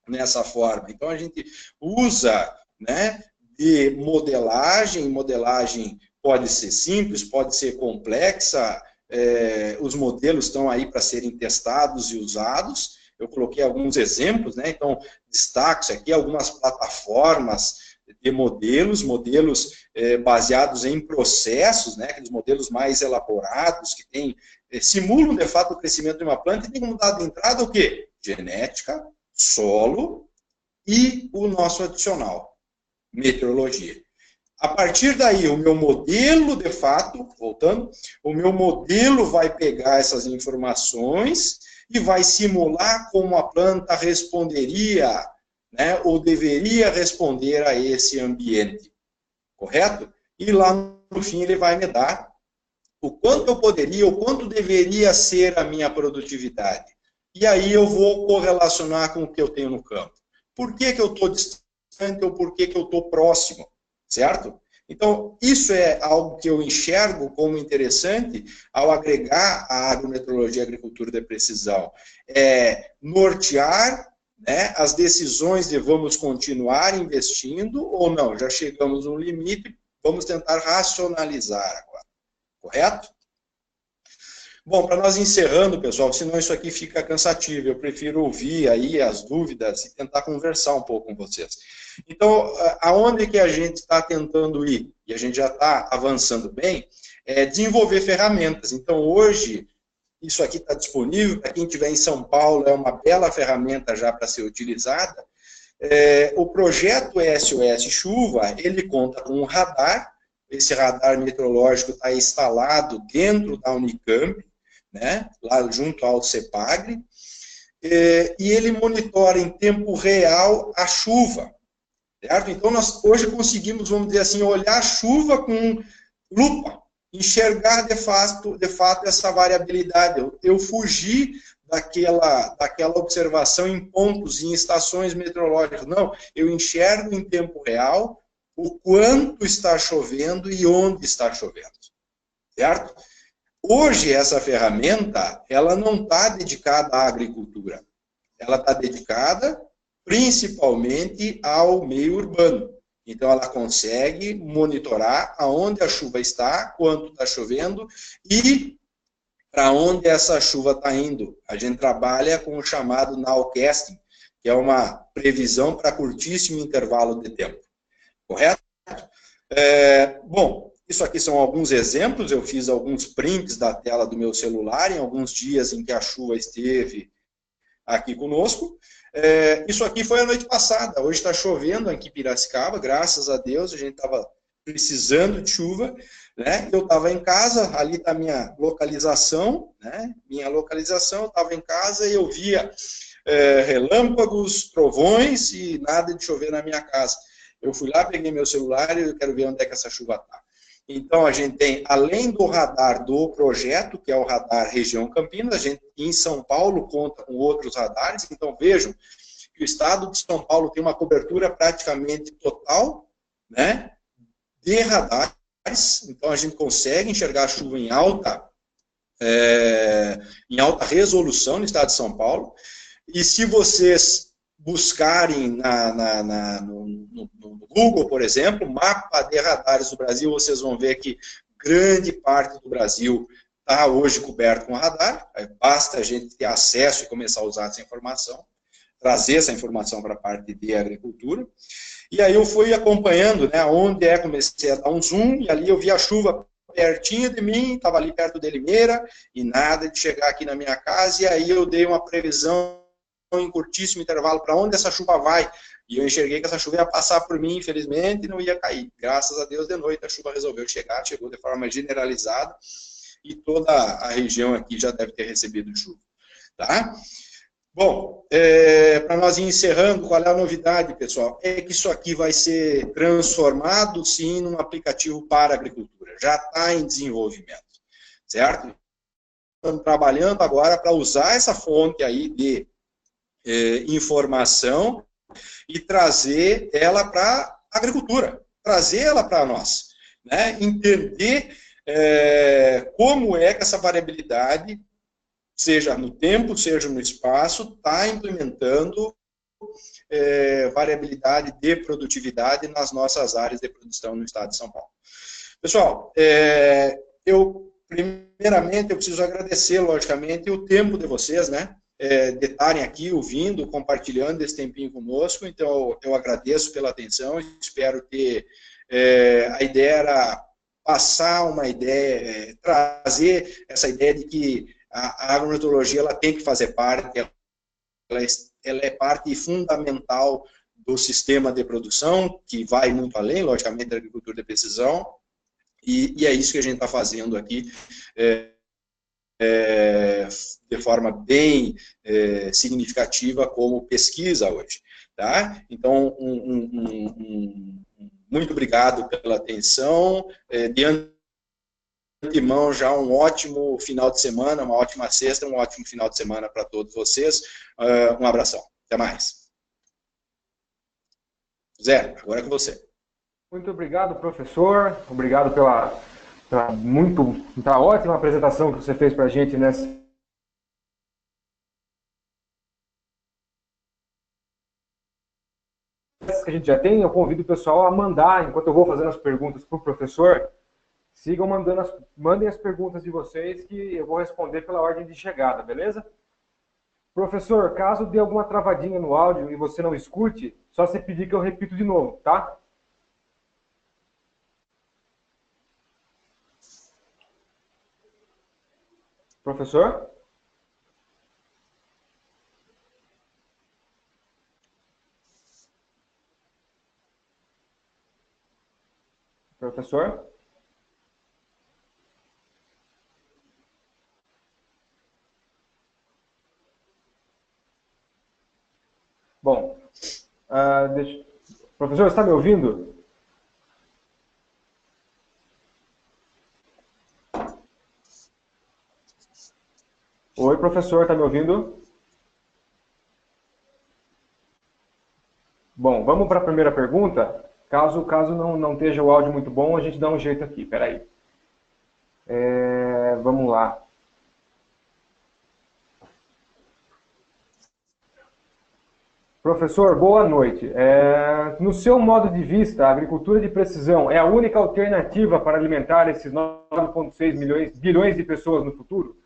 nessa forma. Então, a gente usa, né, de modelagem. Modelagem pode ser simples, pode ser complexa, os modelos estão aí para serem testados e usados. Eu coloquei alguns exemplos, né? Então, destaco aqui algumas plataformas de modelos baseados em processos, né? Aqueles modelos mais elaborados, que simulam, de fato, o crescimento de uma planta, e tem como dado de entrada o quê? Genética, solo e o nosso adicional, meteorologia. A partir daí, o meu modelo, de fato, voltando, o meu modelo vai pegar essas informações e vai simular como a planta responderia, né, ou deveria responder a esse ambiente, correto? E lá no fim ele vai me dar o quanto eu poderia, o quanto deveria ser a minha produtividade. E aí eu vou correlacionar com o que eu tenho no campo. Por que eu estou distante ou por que eu estou próximo, certo? Então, isso é algo que eu enxergo como interessante ao agregar a agrometeorologia e a agricultura de precisão. É nortear, né, as decisões de vamos continuar investindo ou não, já chegamos no limite, vamos tentar racionalizar agora, correto? Bom, para nós encerrando, pessoal, senão isso aqui fica cansativo, eu prefiro ouvir aí as dúvidas e tentar conversar um pouco com vocês. Então, aonde que a gente está tentando ir, e a gente já está avançando bem, é desenvolver ferramentas. Então, hoje, isso aqui está disponível, para quem estiver em São Paulo, é uma bela ferramenta já para ser utilizada. O projeto SOS Chuva, ele conta com um radar, esse radar meteorológico está instalado dentro da Unicamp, né, lá junto ao CEPAGRE, e ele monitora em tempo real a chuva, certo? Então, nós hoje conseguimos, vamos dizer assim, olhar a chuva com lupa, enxergar de fato essa variabilidade. Eu fugi daquela observação em pontos, em estações meteorológicas. Não, eu enxergo em tempo real o quanto está chovendo e onde está chovendo, certo? Hoje, essa ferramenta, ela não está dedicada à agricultura. Ela está dedicada principalmente ao meio urbano. Então, ela consegue monitorar aonde a chuva está, quanto está chovendo e para onde essa chuva está indo. A gente trabalha com o chamado nowcasting, que é uma previsão para curtíssimo intervalo de tempo. Correto? Bom, isso aqui são alguns exemplos, eu fiz alguns prints da tela do meu celular em alguns dias em que a chuva esteve aqui conosco. Isso aqui foi a noite passada, hoje está chovendo aqui em Piracicaba, graças a Deus, a gente estava precisando de chuva, né? Eu estava em casa, ali está a minha localização, né? Eu estava em casa e eu via relâmpagos, trovões e nada de chover na minha casa. Eu fui lá, peguei meu celular e eu quero ver onde é que essa chuva está. Então, a gente tem, além do radar do projeto, que é o radar região Campinas, a gente em São Paulo conta com outros radares. Então, vejam que o estado de São Paulo tem uma cobertura praticamente total, né, de radares. Então, a gente consegue enxergar a chuva em alta resolução no estado de São Paulo. E se vocês buscarem no Google, por exemplo, mapa de radares do Brasil, vocês vão ver que grande parte do Brasil está hoje coberto com radar. Basta a gente ter acesso e começar a usar essa informação, trazer essa informação para a parte de agricultura. E aí eu fui acompanhando, né, onde comecei a dar um zoom, e ali eu vi a chuva pertinho de mim, estava ali perto de Limeira, e nada de chegar aqui na minha casa, e aí eu dei uma previsão em curtíssimo intervalo para onde essa chuva vai, e eu enxerguei que essa chuva ia passar por mim, infelizmente, e não ia cair. Graças a Deus, de noite, a chuva resolveu chegar, chegou de forma generalizada, e toda a região aqui já deve ter recebido chuva. Tá? Bom, para nós ir encerrando, qual é a novidade, pessoal? É que isso aqui vai ser transformado, sim, num aplicativo para a agricultura. Já está em desenvolvimento, certo? Estamos trabalhando agora para usar essa fonte aí de informação e trazer ela para a agricultura, trazer ela para nós, né? Entender como é que essa variabilidade, seja no tempo, seja no espaço, está implementando variabilidade de produtividade nas nossas áreas de produção no estado de São Paulo. Pessoal, primeiramente eu preciso agradecer, logicamente, o tempo de vocês, né? De estarem aqui ouvindo, compartilhando esse tempinho conosco. Então, eu agradeço pela atenção, espero ter... a ideia era passar uma ideia, trazer essa ideia de que a agrometeorologia ela tem que fazer parte, ela é parte fundamental do sistema de produção, que vai muito além, logicamente, da agricultura de precisão, e é isso que a gente está fazendo aqui, de forma bem significativa como pesquisa hoje. Tá? Então, muito obrigado pela atenção, de antemão já um ótimo final de semana, uma ótima sexta, um ótimo final de semana para todos vocês, um abração, até mais. Zé, agora é com você. Muito obrigado, professor, obrigado pela ótima apresentação que você fez para a gente nessa que a gente já tem. Eu convido o pessoal a mandar, enquanto eu vou fazendo as perguntas para o professor, mandem as perguntas de vocês que eu vou responder pela ordem de chegada, beleza? Professor, caso dê alguma travadinha no áudio e você não escute, só você pedir que eu repito de novo, tá? Professor? Professor? Bom, professor, está me ouvindo? Oi, professor, está me ouvindo? Bom, vamos para a primeira pergunta. Caso não esteja o áudio muito bom, a gente dá um jeito aqui, espera aí. Vamos lá. Professor, boa noite. No seu modo de vista, a agricultura de precisão é a única alternativa para alimentar esses 9,6 bilhões de pessoas no futuro?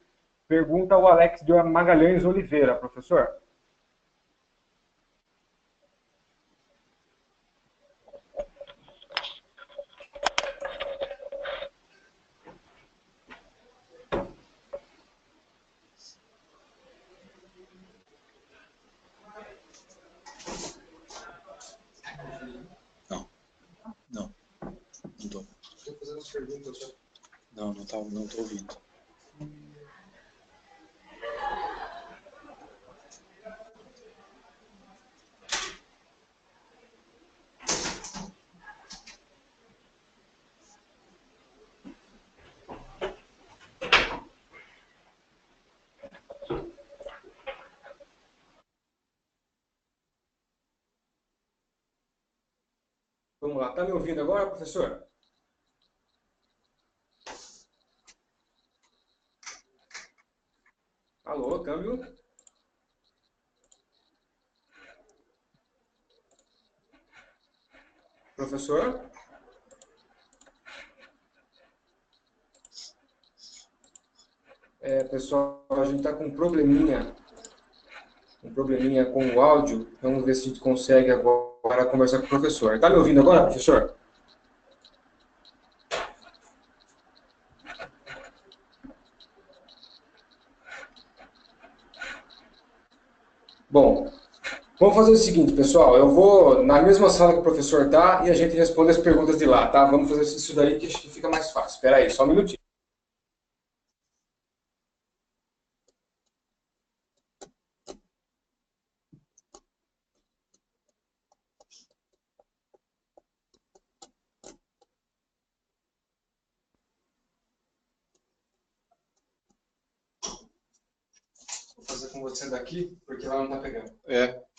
Pergunta o Alex de Magalhães Oliveira, professor. Não estou. Estou fazendo as perguntas. Não estou ouvindo. Vamos lá, está me ouvindo agora, professor? Alô, câmbio? Professor? Pessoal, a gente está com um probleminha com o áudio. Vamos ver se a gente consegue agora conversar com o professor. Está me ouvindo agora, professor? Bom, vamos fazer o seguinte, pessoal. Eu vou na mesma sala que o professor está e a gente responde as perguntas de lá, tá? Vamos fazer isso daí que fica mais fácil. Espera aí, só um minutinho. Vou fazer com você daqui, porque lá não está pegando.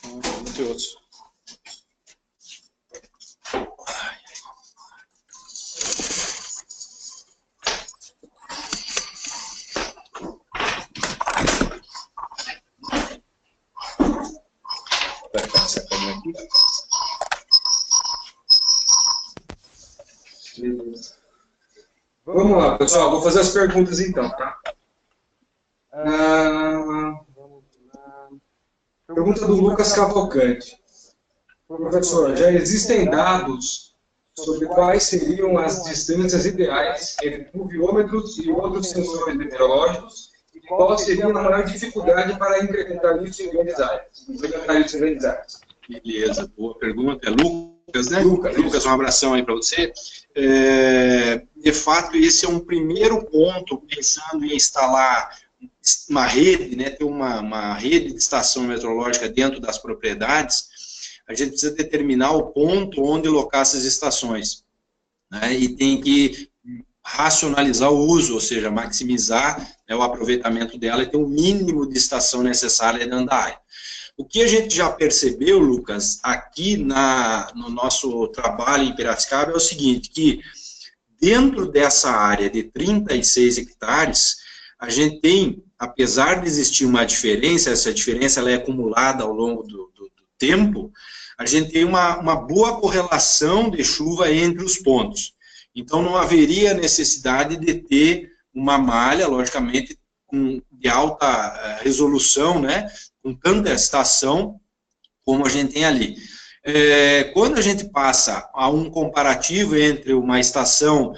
Não tem outros. Vai ficar essa câmera aqui. Vamos lá, pessoal. Vou fazer as perguntas então, tá? Pergunta do Lucas Cavalcante. Professor, já existem dados sobre quais seriam as distâncias ideais entre pluviômetros e outros sensores meteorológicos e qual seria a maior dificuldade para implementar isso em grandes áreas? Beleza, boa pergunta. É Lucas, né? Lucas, um abração aí para você. De fato, esse é um primeiro ponto, pensando em instalar uma rede, né, ter uma rede de estação meteorológica dentro das propriedades. A gente precisa determinar o ponto onde locar essas estações, né, e tem que racionalizar o uso, ou seja, maximizar, né, o aproveitamento dela e ter o mínimo de estação necessária dentro da área. O que a gente já percebeu, Lucas, aqui no nosso trabalho em Piracicaba é o seguinte, que dentro dessa área de 36 hectares, a gente tem, apesar de existir uma diferença, essa diferença ela é acumulada ao longo do tempo, a gente tem uma boa correlação de chuva entre os pontos. Então, não haveria necessidade de ter uma malha, logicamente, de alta resolução, né, com tanta estação como a gente tem ali. Quando a gente passa a um comparativo entre uma estação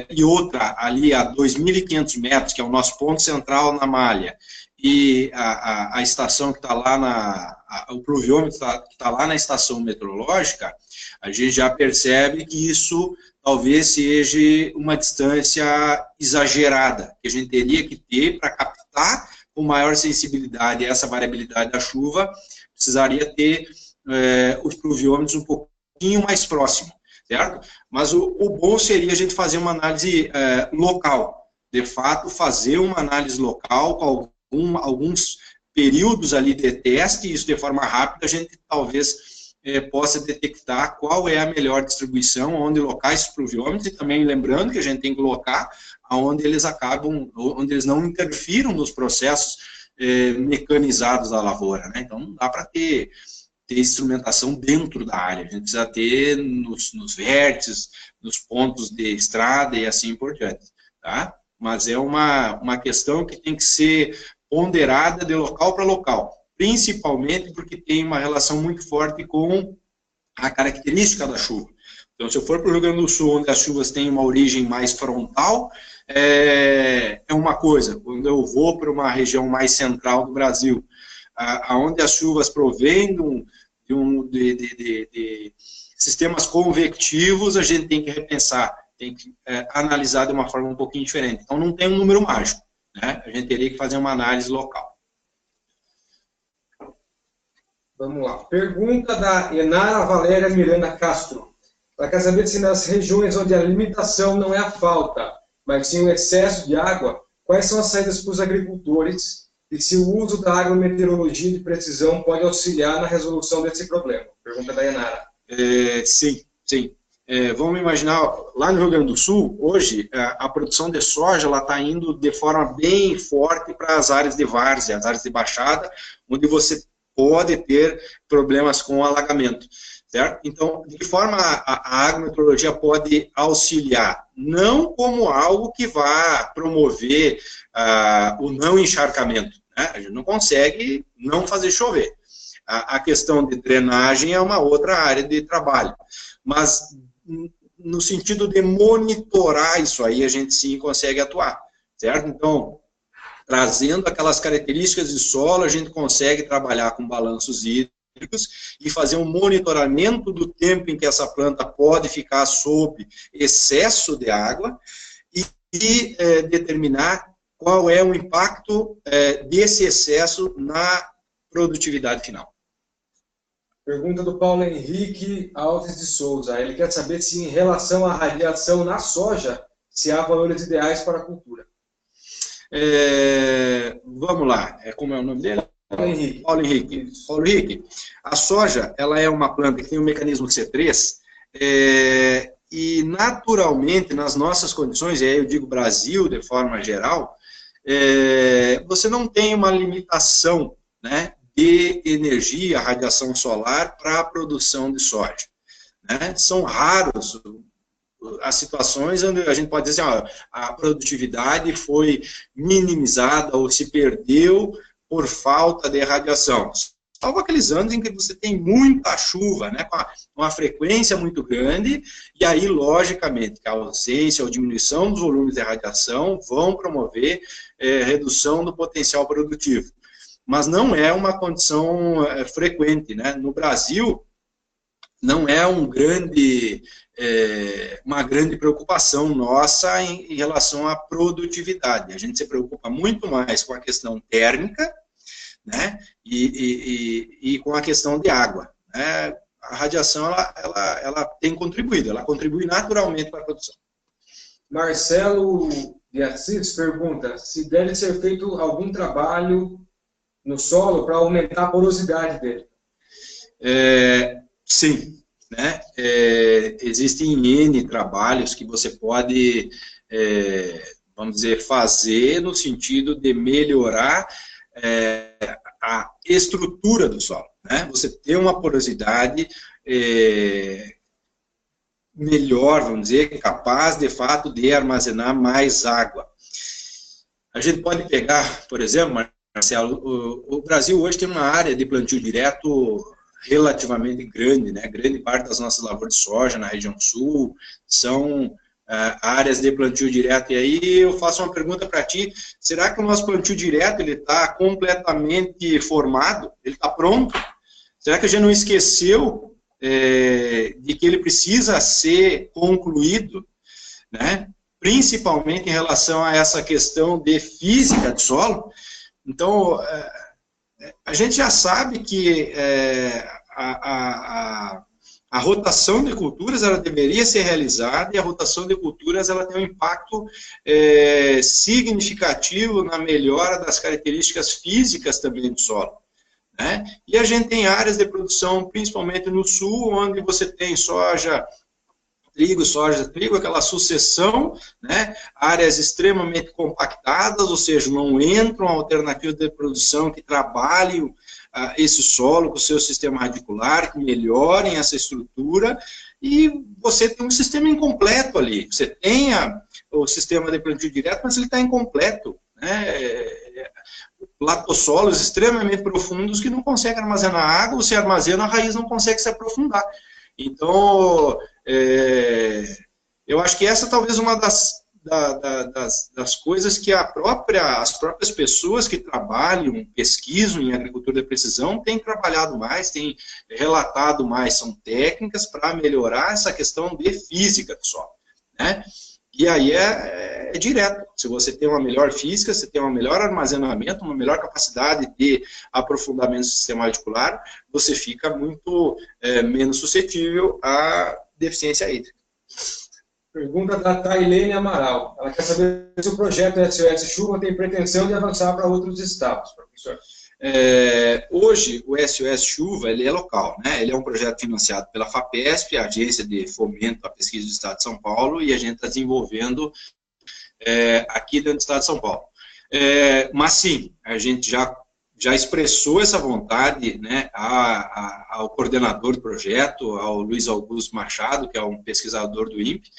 e outra ali a 2.500 metros, que é o nosso ponto central na malha, e a estação que está lá, o pluviômetro que está lá na estação meteorológica, a gente já percebe que isso talvez seja uma distância exagerada, que a gente teria que ter para captar com maior sensibilidade essa variabilidade da chuva, precisaria ter os pluviômetros um pouquinho mais próximos, certo? Mas o bom seria a gente fazer uma análise local, de fato, fazer uma análise local com alguns períodos ali de teste, isso de forma rápida, a gente talvez possa detectar qual é a melhor distribuição, onde locar esses pluviômetros, e também lembrando que a gente tem que colocar onde eles onde eles não interfiram nos processos mecanizados da lavoura, né? Então, não dá para ter instrumentação dentro da área, a gente precisa ter nos vértices, nos pontos de estrada e assim por diante, tá? Mas é uma questão que tem que ser ponderada de local para local, principalmente porque tem uma relação muito forte com a característica da chuva. Então, se eu for para o Rio Grande do Sul, onde as chuvas têm uma origem mais frontal, é uma coisa. Quando eu vou para uma região mais central do Brasil, onde as chuvas provêm de sistemas convectivos, a gente tem que repensar, tem que analisar de uma forma um pouquinho diferente. Então, não tem um número mágico, né? A gente teria que fazer uma análise local. Vamos lá. Pergunta da Enara Valéria Miranda Castro. Ela quer saber se nas regiões onde a limitação não é a falta, mas sim o excesso de água, quais são as saídas para os agricultores e se o uso da agrometeorologia de precisão pode auxiliar na resolução desse problema. Pergunta da Enara. Sim. Vamos imaginar, lá no Rio Grande do Sul, hoje, a produção de soja está indo de forma bem forte para as áreas de várzea, as áreas de baixada, onde você pode ter problemas com alagamento, certo? Então, de que forma a agrometeorologia pode auxiliar? Não como algo que vá promover o não encharcamento, né? A gente não consegue não fazer chover. A questão de drenagem é uma outra área de trabalho, mas no sentido de monitorar isso aí, a gente sim consegue atuar, certo? Então, trazendo aquelas características de solo, a gente consegue trabalhar com balanços hídricos e fazer um monitoramento do tempo em que essa planta pode ficar sob excesso de água e determinar qual é o impacto desse excesso na produtividade final. Pergunta do Paulo Henrique Alves de Souza. Ele quer saber se em relação à radiação na soja, se há valores ideais para a cultura. Vamos lá, como é o nome dele? Paulo Henrique. Paulo Henrique, a soja, ela é uma planta que tem um mecanismo C3, e naturalmente, nas nossas condições, e aí eu digo Brasil de forma geral, você não tem uma limitação, né, de energia, radiação solar para a produção de soja, né? São raros as situações onde a gente pode dizer assim, a produtividade foi minimizada ou se perdeu por falta de radiação. Salvo aqueles anos em que você tem muita chuva, né, com uma frequência muito grande, e aí, logicamente, que a ausência ou diminuição dos volumes de radiação vão promover redução do potencial produtivo. mas não é uma condição frequente, né? No Brasil, não é uma grande preocupação nossa em relação à produtividade. A gente se preocupa muito mais com a questão térmica, né, e com a questão de água, né? A radiação ela tem contribuído, ela contribui naturalmente para a produção. Marcelo de Assis pergunta se deve ser feito algum trabalho no solo para aumentar a porosidade dele. Sim, né? Existem N trabalhos que você pode, vamos dizer, fazer no sentido de melhorar a estrutura do solo, né? Você ter uma porosidade melhor, vamos dizer, capaz de fato de armazenar mais água. A gente pode pegar, por exemplo, Marcelo, o Brasil hoje tem uma área de plantio direto relativamente grande, né? Grande parte das nossas lavouras de soja na região sul são áreas de plantio direto. E aí eu faço uma pergunta para ti: será que o nosso plantio direto ele está completamente formado? Ele está pronto? Será que a gente não esqueceu de que ele precisa ser concluído, né? Principalmente em relação a essa questão de física do solo? Então, a gente já sabe que a rotação de culturas ela deveria ser realizada, e a rotação de culturas ela tem um impacto significativo na melhora das características físicas também do solo, né? E a gente tem áreas de produção, principalmente no sul, onde você tem soja, trigo, aquela sucessão, né? Áreas extremamente compactadas, ou seja, não entram alternativas de produção que trabalhem esse solo com o seu sistema radicular, que melhorem essa estrutura, e você tem um sistema incompleto ali. Você tem o sistema de plantio direto, mas ele está incompleto, né? Latossolos extremamente profundos que não conseguem armazenar água, você armazena, a raiz não consegue se aprofundar. Então, eu acho que essa talvez uma das coisas que as próprias pessoas que trabalham, pesquisam em agricultura de precisão têm trabalhado mais, têm relatado mais, são técnicas para melhorar essa questão de física do solo, né? E aí é direto. Se você tem uma melhor física, você tem um melhor armazenamento, uma melhor capacidade de aprofundamento do sistema radicular, você fica muito menos suscetível à deficiência hídrica. Pergunta da Tailene Amaral. Ela quer saber se o projeto SOS Chuva tem pretensão de avançar para outros estados, professor. Hoje, o SOS Chuva ele é local, né? Ele é um projeto financiado pela FAPESP, a Agência de Fomento à Pesquisa do Estado de São Paulo, e a gente está desenvolvendo aqui dentro do Estado de São Paulo. Mas sim, a gente já expressou essa vontade, né, ao coordenador do projeto, ao Luiz Augusto Machado, que é um pesquisador do INPE,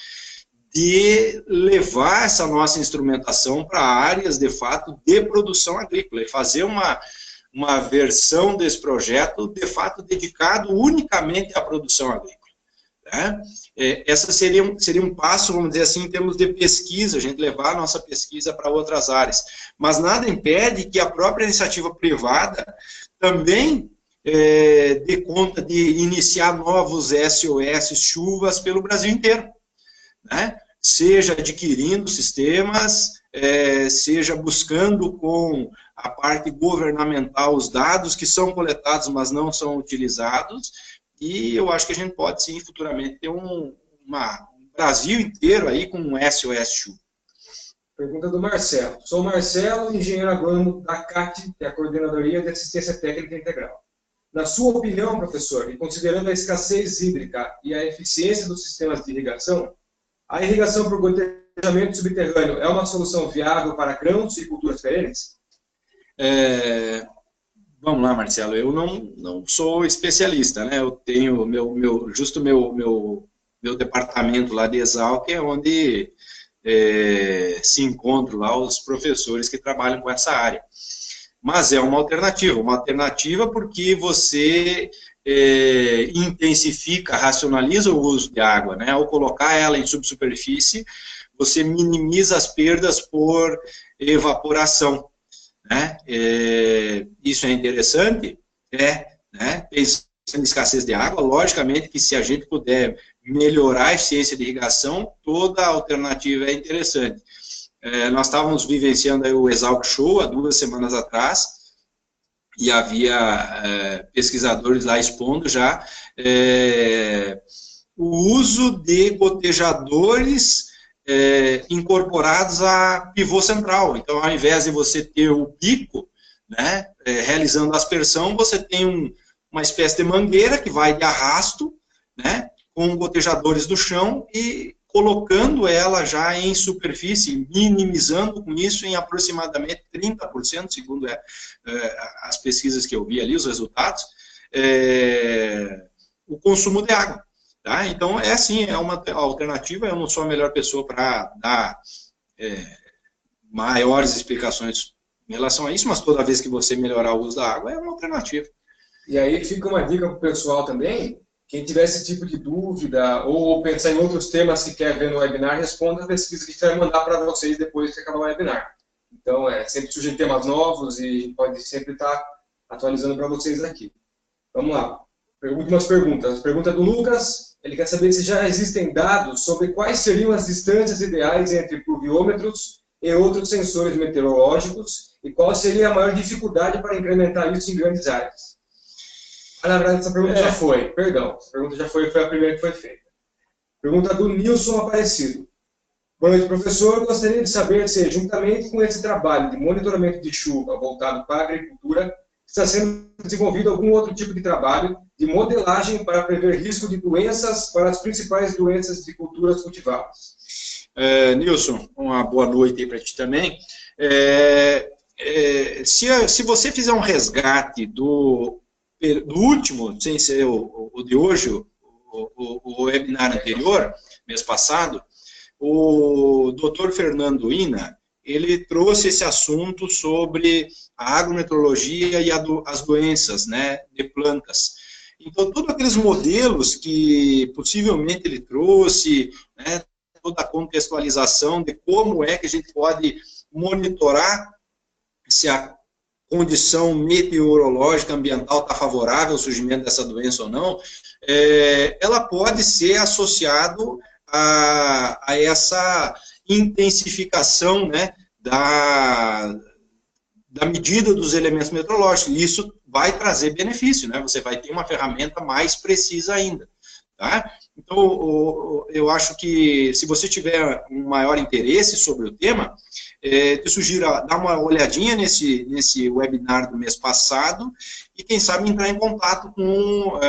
de levar essa nossa instrumentação para áreas, de fato, de produção agrícola, e fazer uma versão desse projeto, de fato, dedicado unicamente à produção agrícola, né? Essa seria um passo, vamos dizer assim, em termos de pesquisa, a gente levar a nossa pesquisa para outras áreas. Mas nada impede que a própria iniciativa privada também dê conta de iniciar novos SOS chuvas pelo Brasil inteiro, né? Seja adquirindo sistemas, seja buscando com a parte governamental os dados que são coletados, mas não são utilizados, e eu acho que a gente pode sim, futuramente, ter um Brasil inteiro aí com um SOS chuva. Pergunta do Marcelo. Sou Marcelo, engenheiro agrônomo da CAT, que é a Coordenadoria de Assistência Técnica Integral. Na sua opinião, professor, e considerando a escassez hídrica e a eficiência dos sistemas de irrigação, a irrigação por gotejamento subterrâneo é uma solução viável para grãos e culturas perenes? Vamos lá, Marcelo, eu não sou especialista, né? Eu tenho meu departamento lá de Exalc, que é onde se encontram lá os professores que trabalham com essa área. Mas é uma alternativa porque você intensifica, racionaliza o uso de água, né? Ao colocar ela em subsuperfície, você minimiza as perdas por evaporação, né? Isso é interessante? Né? Pensando em escassez de água, logicamente que se a gente puder melhorar a eficiência de irrigação, toda alternativa é interessante. Nós estávamos vivenciando aí o Exalc Show há 2 semanas atrás, e havia pesquisadores lá expondo já o uso de gotejadores incorporados a pivô central. Então, ao invés de você ter o pico, né, realizando a aspersão, você tem uma espécie de mangueira que vai de arrasto, né, com gotejadores do chão e colocando ela já em superfície, minimizando com isso em aproximadamente 30%, segundo as pesquisas que eu vi ali, os resultados, o consumo de água. Tá? Então, sim, é uma alternativa. Eu não sou a melhor pessoa para dar maiores explicações em relação a isso, mas toda vez que você melhorar o uso da água, é uma alternativa. E aí fica uma dica para o pessoal também, quem tiver esse tipo de dúvida ou pensar em outros temas que quer ver no webinar, responda as pesquisas que a gente vai mandar para vocês depois que acabar o webinar. Então, sempre surgem temas novos e pode sempre estar atualizando para vocês aqui. Vamos lá. Últimas perguntas. Pergunta do Lucas. Ele quer saber se já existem dados sobre quais seriam as distâncias ideais entre pluviômetros e outros sensores meteorológicos e qual seria a maior dificuldade para incrementar isso em grandes áreas. Na verdade, essa pergunta já foi. Perdão, essa pergunta já foi a primeira que foi feita. Pergunta do Nilson Aparecido. Boa noite, professor. Gostaria de saber se, juntamente com esse trabalho de monitoramento de chuva voltado para a agricultura, está sendo desenvolvido algum outro tipo de trabalho de modelagem para prever risco de doenças para as principais doenças de culturas cultivadas. Nilson, uma boa noite aí para ti também. Se você fizer um resgate do último, sem ser o de hoje, o webinar anterior, mês passado, o Dr. Fernando Ina, ele trouxe esse assunto sobre a agrometeorologia e as doenças, né, de plantas. Então, todos aqueles modelos que possivelmente ele trouxe, né, toda a contextualização de como é que a gente pode monitorar se a condição meteorológica ambiental está favorável ao surgimento dessa doença ou não, ela pode ser associado a essa intensificação, né, da medida dos elementos meteorológicos. E isso vai trazer benefício, né? Você vai ter uma ferramenta mais precisa ainda. Tá? Então, eu acho que se você tiver um maior interesse sobre o tema, te sugiro dar uma olhadinha nesse webinar do mês passado e, quem sabe, entrar em contato com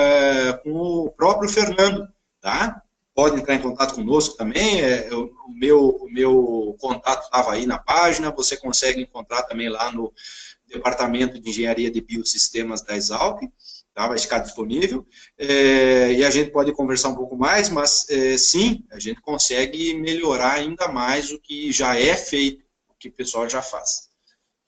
o próprio Fernando. Tá? Pode entrar em contato conosco também, o meu contato estava aí na página, você consegue encontrar também lá no Departamento de Engenharia de Biosistemas da Exalc, tá? Vai ficar disponível, e a gente pode conversar um pouco mais, mas sim, a gente consegue melhorar ainda mais o que já é feito, o que o pessoal já faz.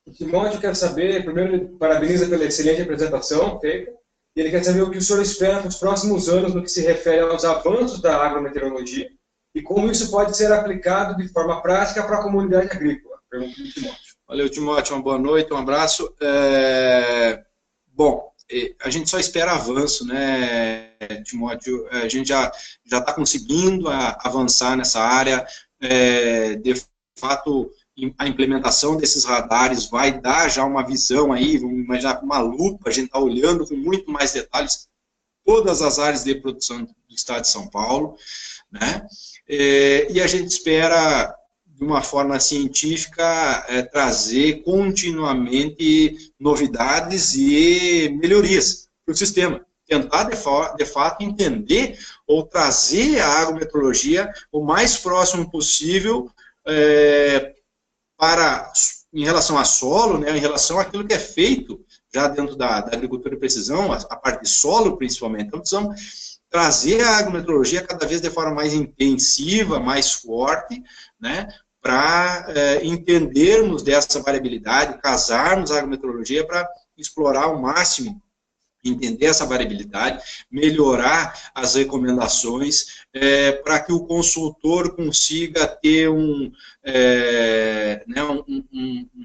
O Timóteo quer saber, primeiro ele parabeniza pela excelente apresentação feita, e ele quer saber o que o senhor espera para os próximos anos no que se refere aos avanços da agrometeorologia e como isso pode ser aplicado de forma prática para a comunidade agrícola. Pergunta do Timóteo. Valeu, Timóteo. Uma boa noite, um abraço. Bom, a gente só espera avanço, né, Timóteo? A gente já está conseguindo avançar nessa área. De fato, a implementação desses radares vai dar já uma visão aí, vamos imaginar com uma lupa, a gente está olhando com muito mais detalhes todas as áreas de produção do estado de São Paulo, né? E a gente espera, de uma forma científica, trazer continuamente novidades e melhorias para o sistema. Tentar, de fato, entender ou trazer a agrometeorologia o mais próximo possível em relação a solo, né, em relação àquilo que é feito já dentro da agricultura de precisão, a parte de solo principalmente. Então, precisamos trazer a agrometeorologia cada vez de forma mais intensiva, mais forte, né, para entendermos dessa variabilidade, casarmos a agrometeorologia para explorar ao máximo entender essa variabilidade, melhorar as recomendações para que o consultor consiga ter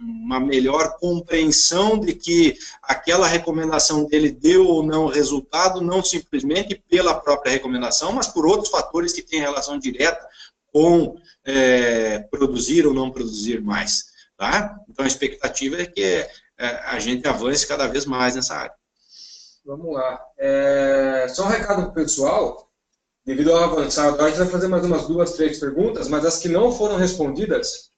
uma melhor compreensão de que aquela recomendação dele deu ou não resultado, não simplesmente pela própria recomendação, mas por outros fatores que têm relação direta com produzir ou não produzir mais. Tá? Então a expectativa é que a gente avance cada vez mais nessa área. Vamos lá. Só um recado para o pessoal, devido ao avançado, a gente vai fazer mais umas 2, 3 perguntas, mas as que não foram respondidas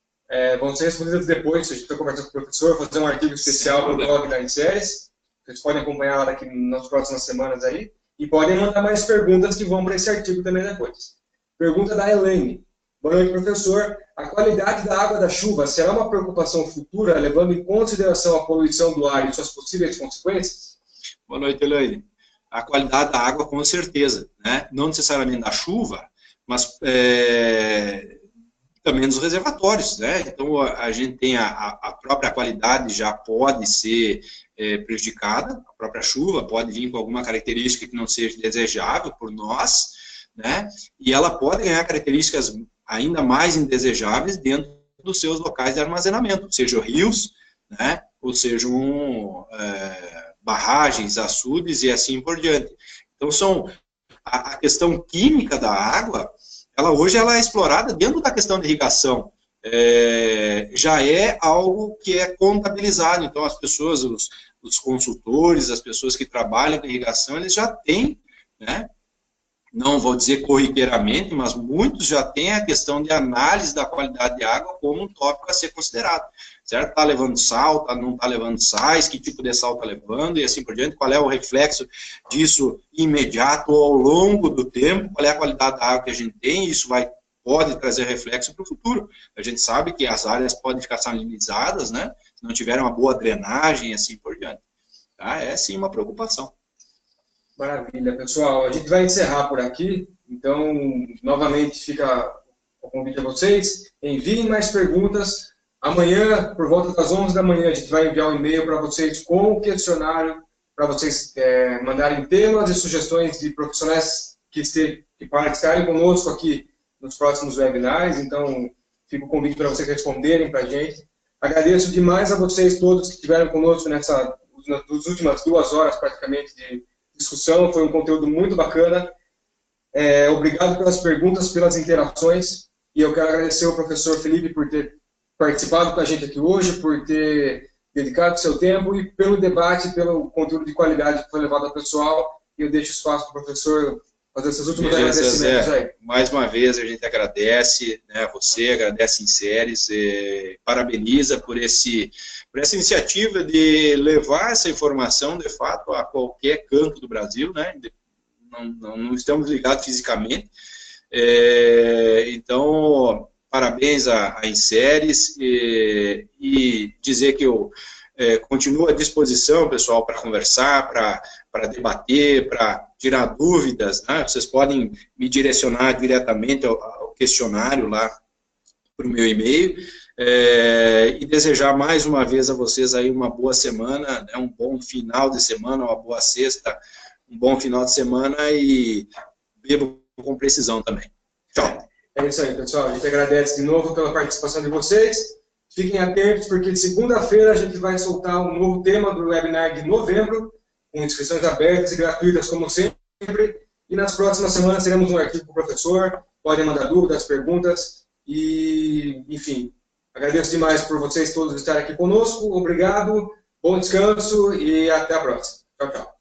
vão ser respondidas depois, se a gente está conversando com o professor, fazer um artigo especial para o blog da Inseres, vocês podem acompanhar lá daqui nas próximas semanas aí, e podem mandar mais perguntas que vão para esse artigo também depois. Pergunta da Elaine. Boa noite, professor. A qualidade da água da chuva será uma preocupação futura, levando em consideração a poluição do ar e suas possíveis consequências? Boa noite, Elaine. A qualidade da água, com certeza, né? Não necessariamente da chuva, mas também dos reservatórios, né? Então, a gente tem a própria qualidade já pode ser prejudicada, a própria chuva pode vir com alguma característica que não seja desejável por nós, né? E ela pode ganhar características ainda mais indesejáveis dentro dos seus locais de armazenamento, sejam rios, né? Ou sejam barragens, açudes e assim por diante. Então, a questão química da água, hoje ela é explorada dentro da questão de irrigação. Já é algo que é contabilizado. Então, as pessoas, os consultores, as pessoas que trabalham com irrigação, eles já têm, né? Não vou dizer corriqueiramente, mas muitos já têm a questão de análise da qualidade de água como um tópico a ser considerado. Certo? Está levando sal, não está levando sais, que tipo de sal está levando e assim por diante, qual é o reflexo disso imediato ou ao longo do tempo, qual é a qualidade da água que a gente tem, e isso pode trazer reflexo para o futuro. A gente sabe que as áreas podem ficar salinizadas, né? Se não tiver uma boa drenagem e assim por diante. Tá? É sim uma preocupação. Maravilha, pessoal. A gente vai encerrar por aqui, então, novamente, fica o convite a vocês. Enviem mais perguntas. Amanhã, por volta das 11 da manhã, a gente vai enviar um e-mail para vocês com o questionário, para vocês mandarem temas e sugestões de profissionais que participarem conosco aqui nos próximos webinars. Então, fica o convite para vocês responderem para a gente. Agradeço demais a vocês todos que estiveram conosco nas últimas 2 horas, praticamente, de discussão. Foi um conteúdo muito bacana. Obrigado pelas perguntas, pelas interações. E eu quero agradecer ao professor Felipe por ter participado com a gente aqui hoje, por ter dedicado seu tempo e pelo debate, pelo conteúdo de qualidade que foi levado ao pessoal. E eu deixo espaço para o professor fazer seus últimos agradecimentos aí. Mais uma vez, a gente agradece, né, você, agradece Inseres, parabeniza por essa iniciativa de levar essa informação, de fato, a qualquer canto do Brasil, né? Não estamos ligados fisicamente. Então, parabéns a Inseres e dizer que eu continuo à disposição, pessoal, para conversar, para debater, para tirar dúvidas, né? Vocês podem me direcionar diretamente ao questionário lá para o meu e-mail, e desejar mais uma vez a vocês aí uma boa semana, né? Um bom final de semana, uma boa sexta, um bom final de semana e bebam com precisão também. Tchau. É isso aí, pessoal. A gente agradece de novo pela participação de vocês. Fiquem atentos, porque segunda-feira a gente vai soltar um novo tema do webinar de novembro, com inscrições abertas e gratuitas, como sempre. E nas próximas semanas teremos um artigo para o professor. Podem mandar dúvidas, perguntas. E, enfim, agradeço demais por vocês todos estarem aqui conosco. Obrigado, bom descanso e até a próxima. Tchau, tchau.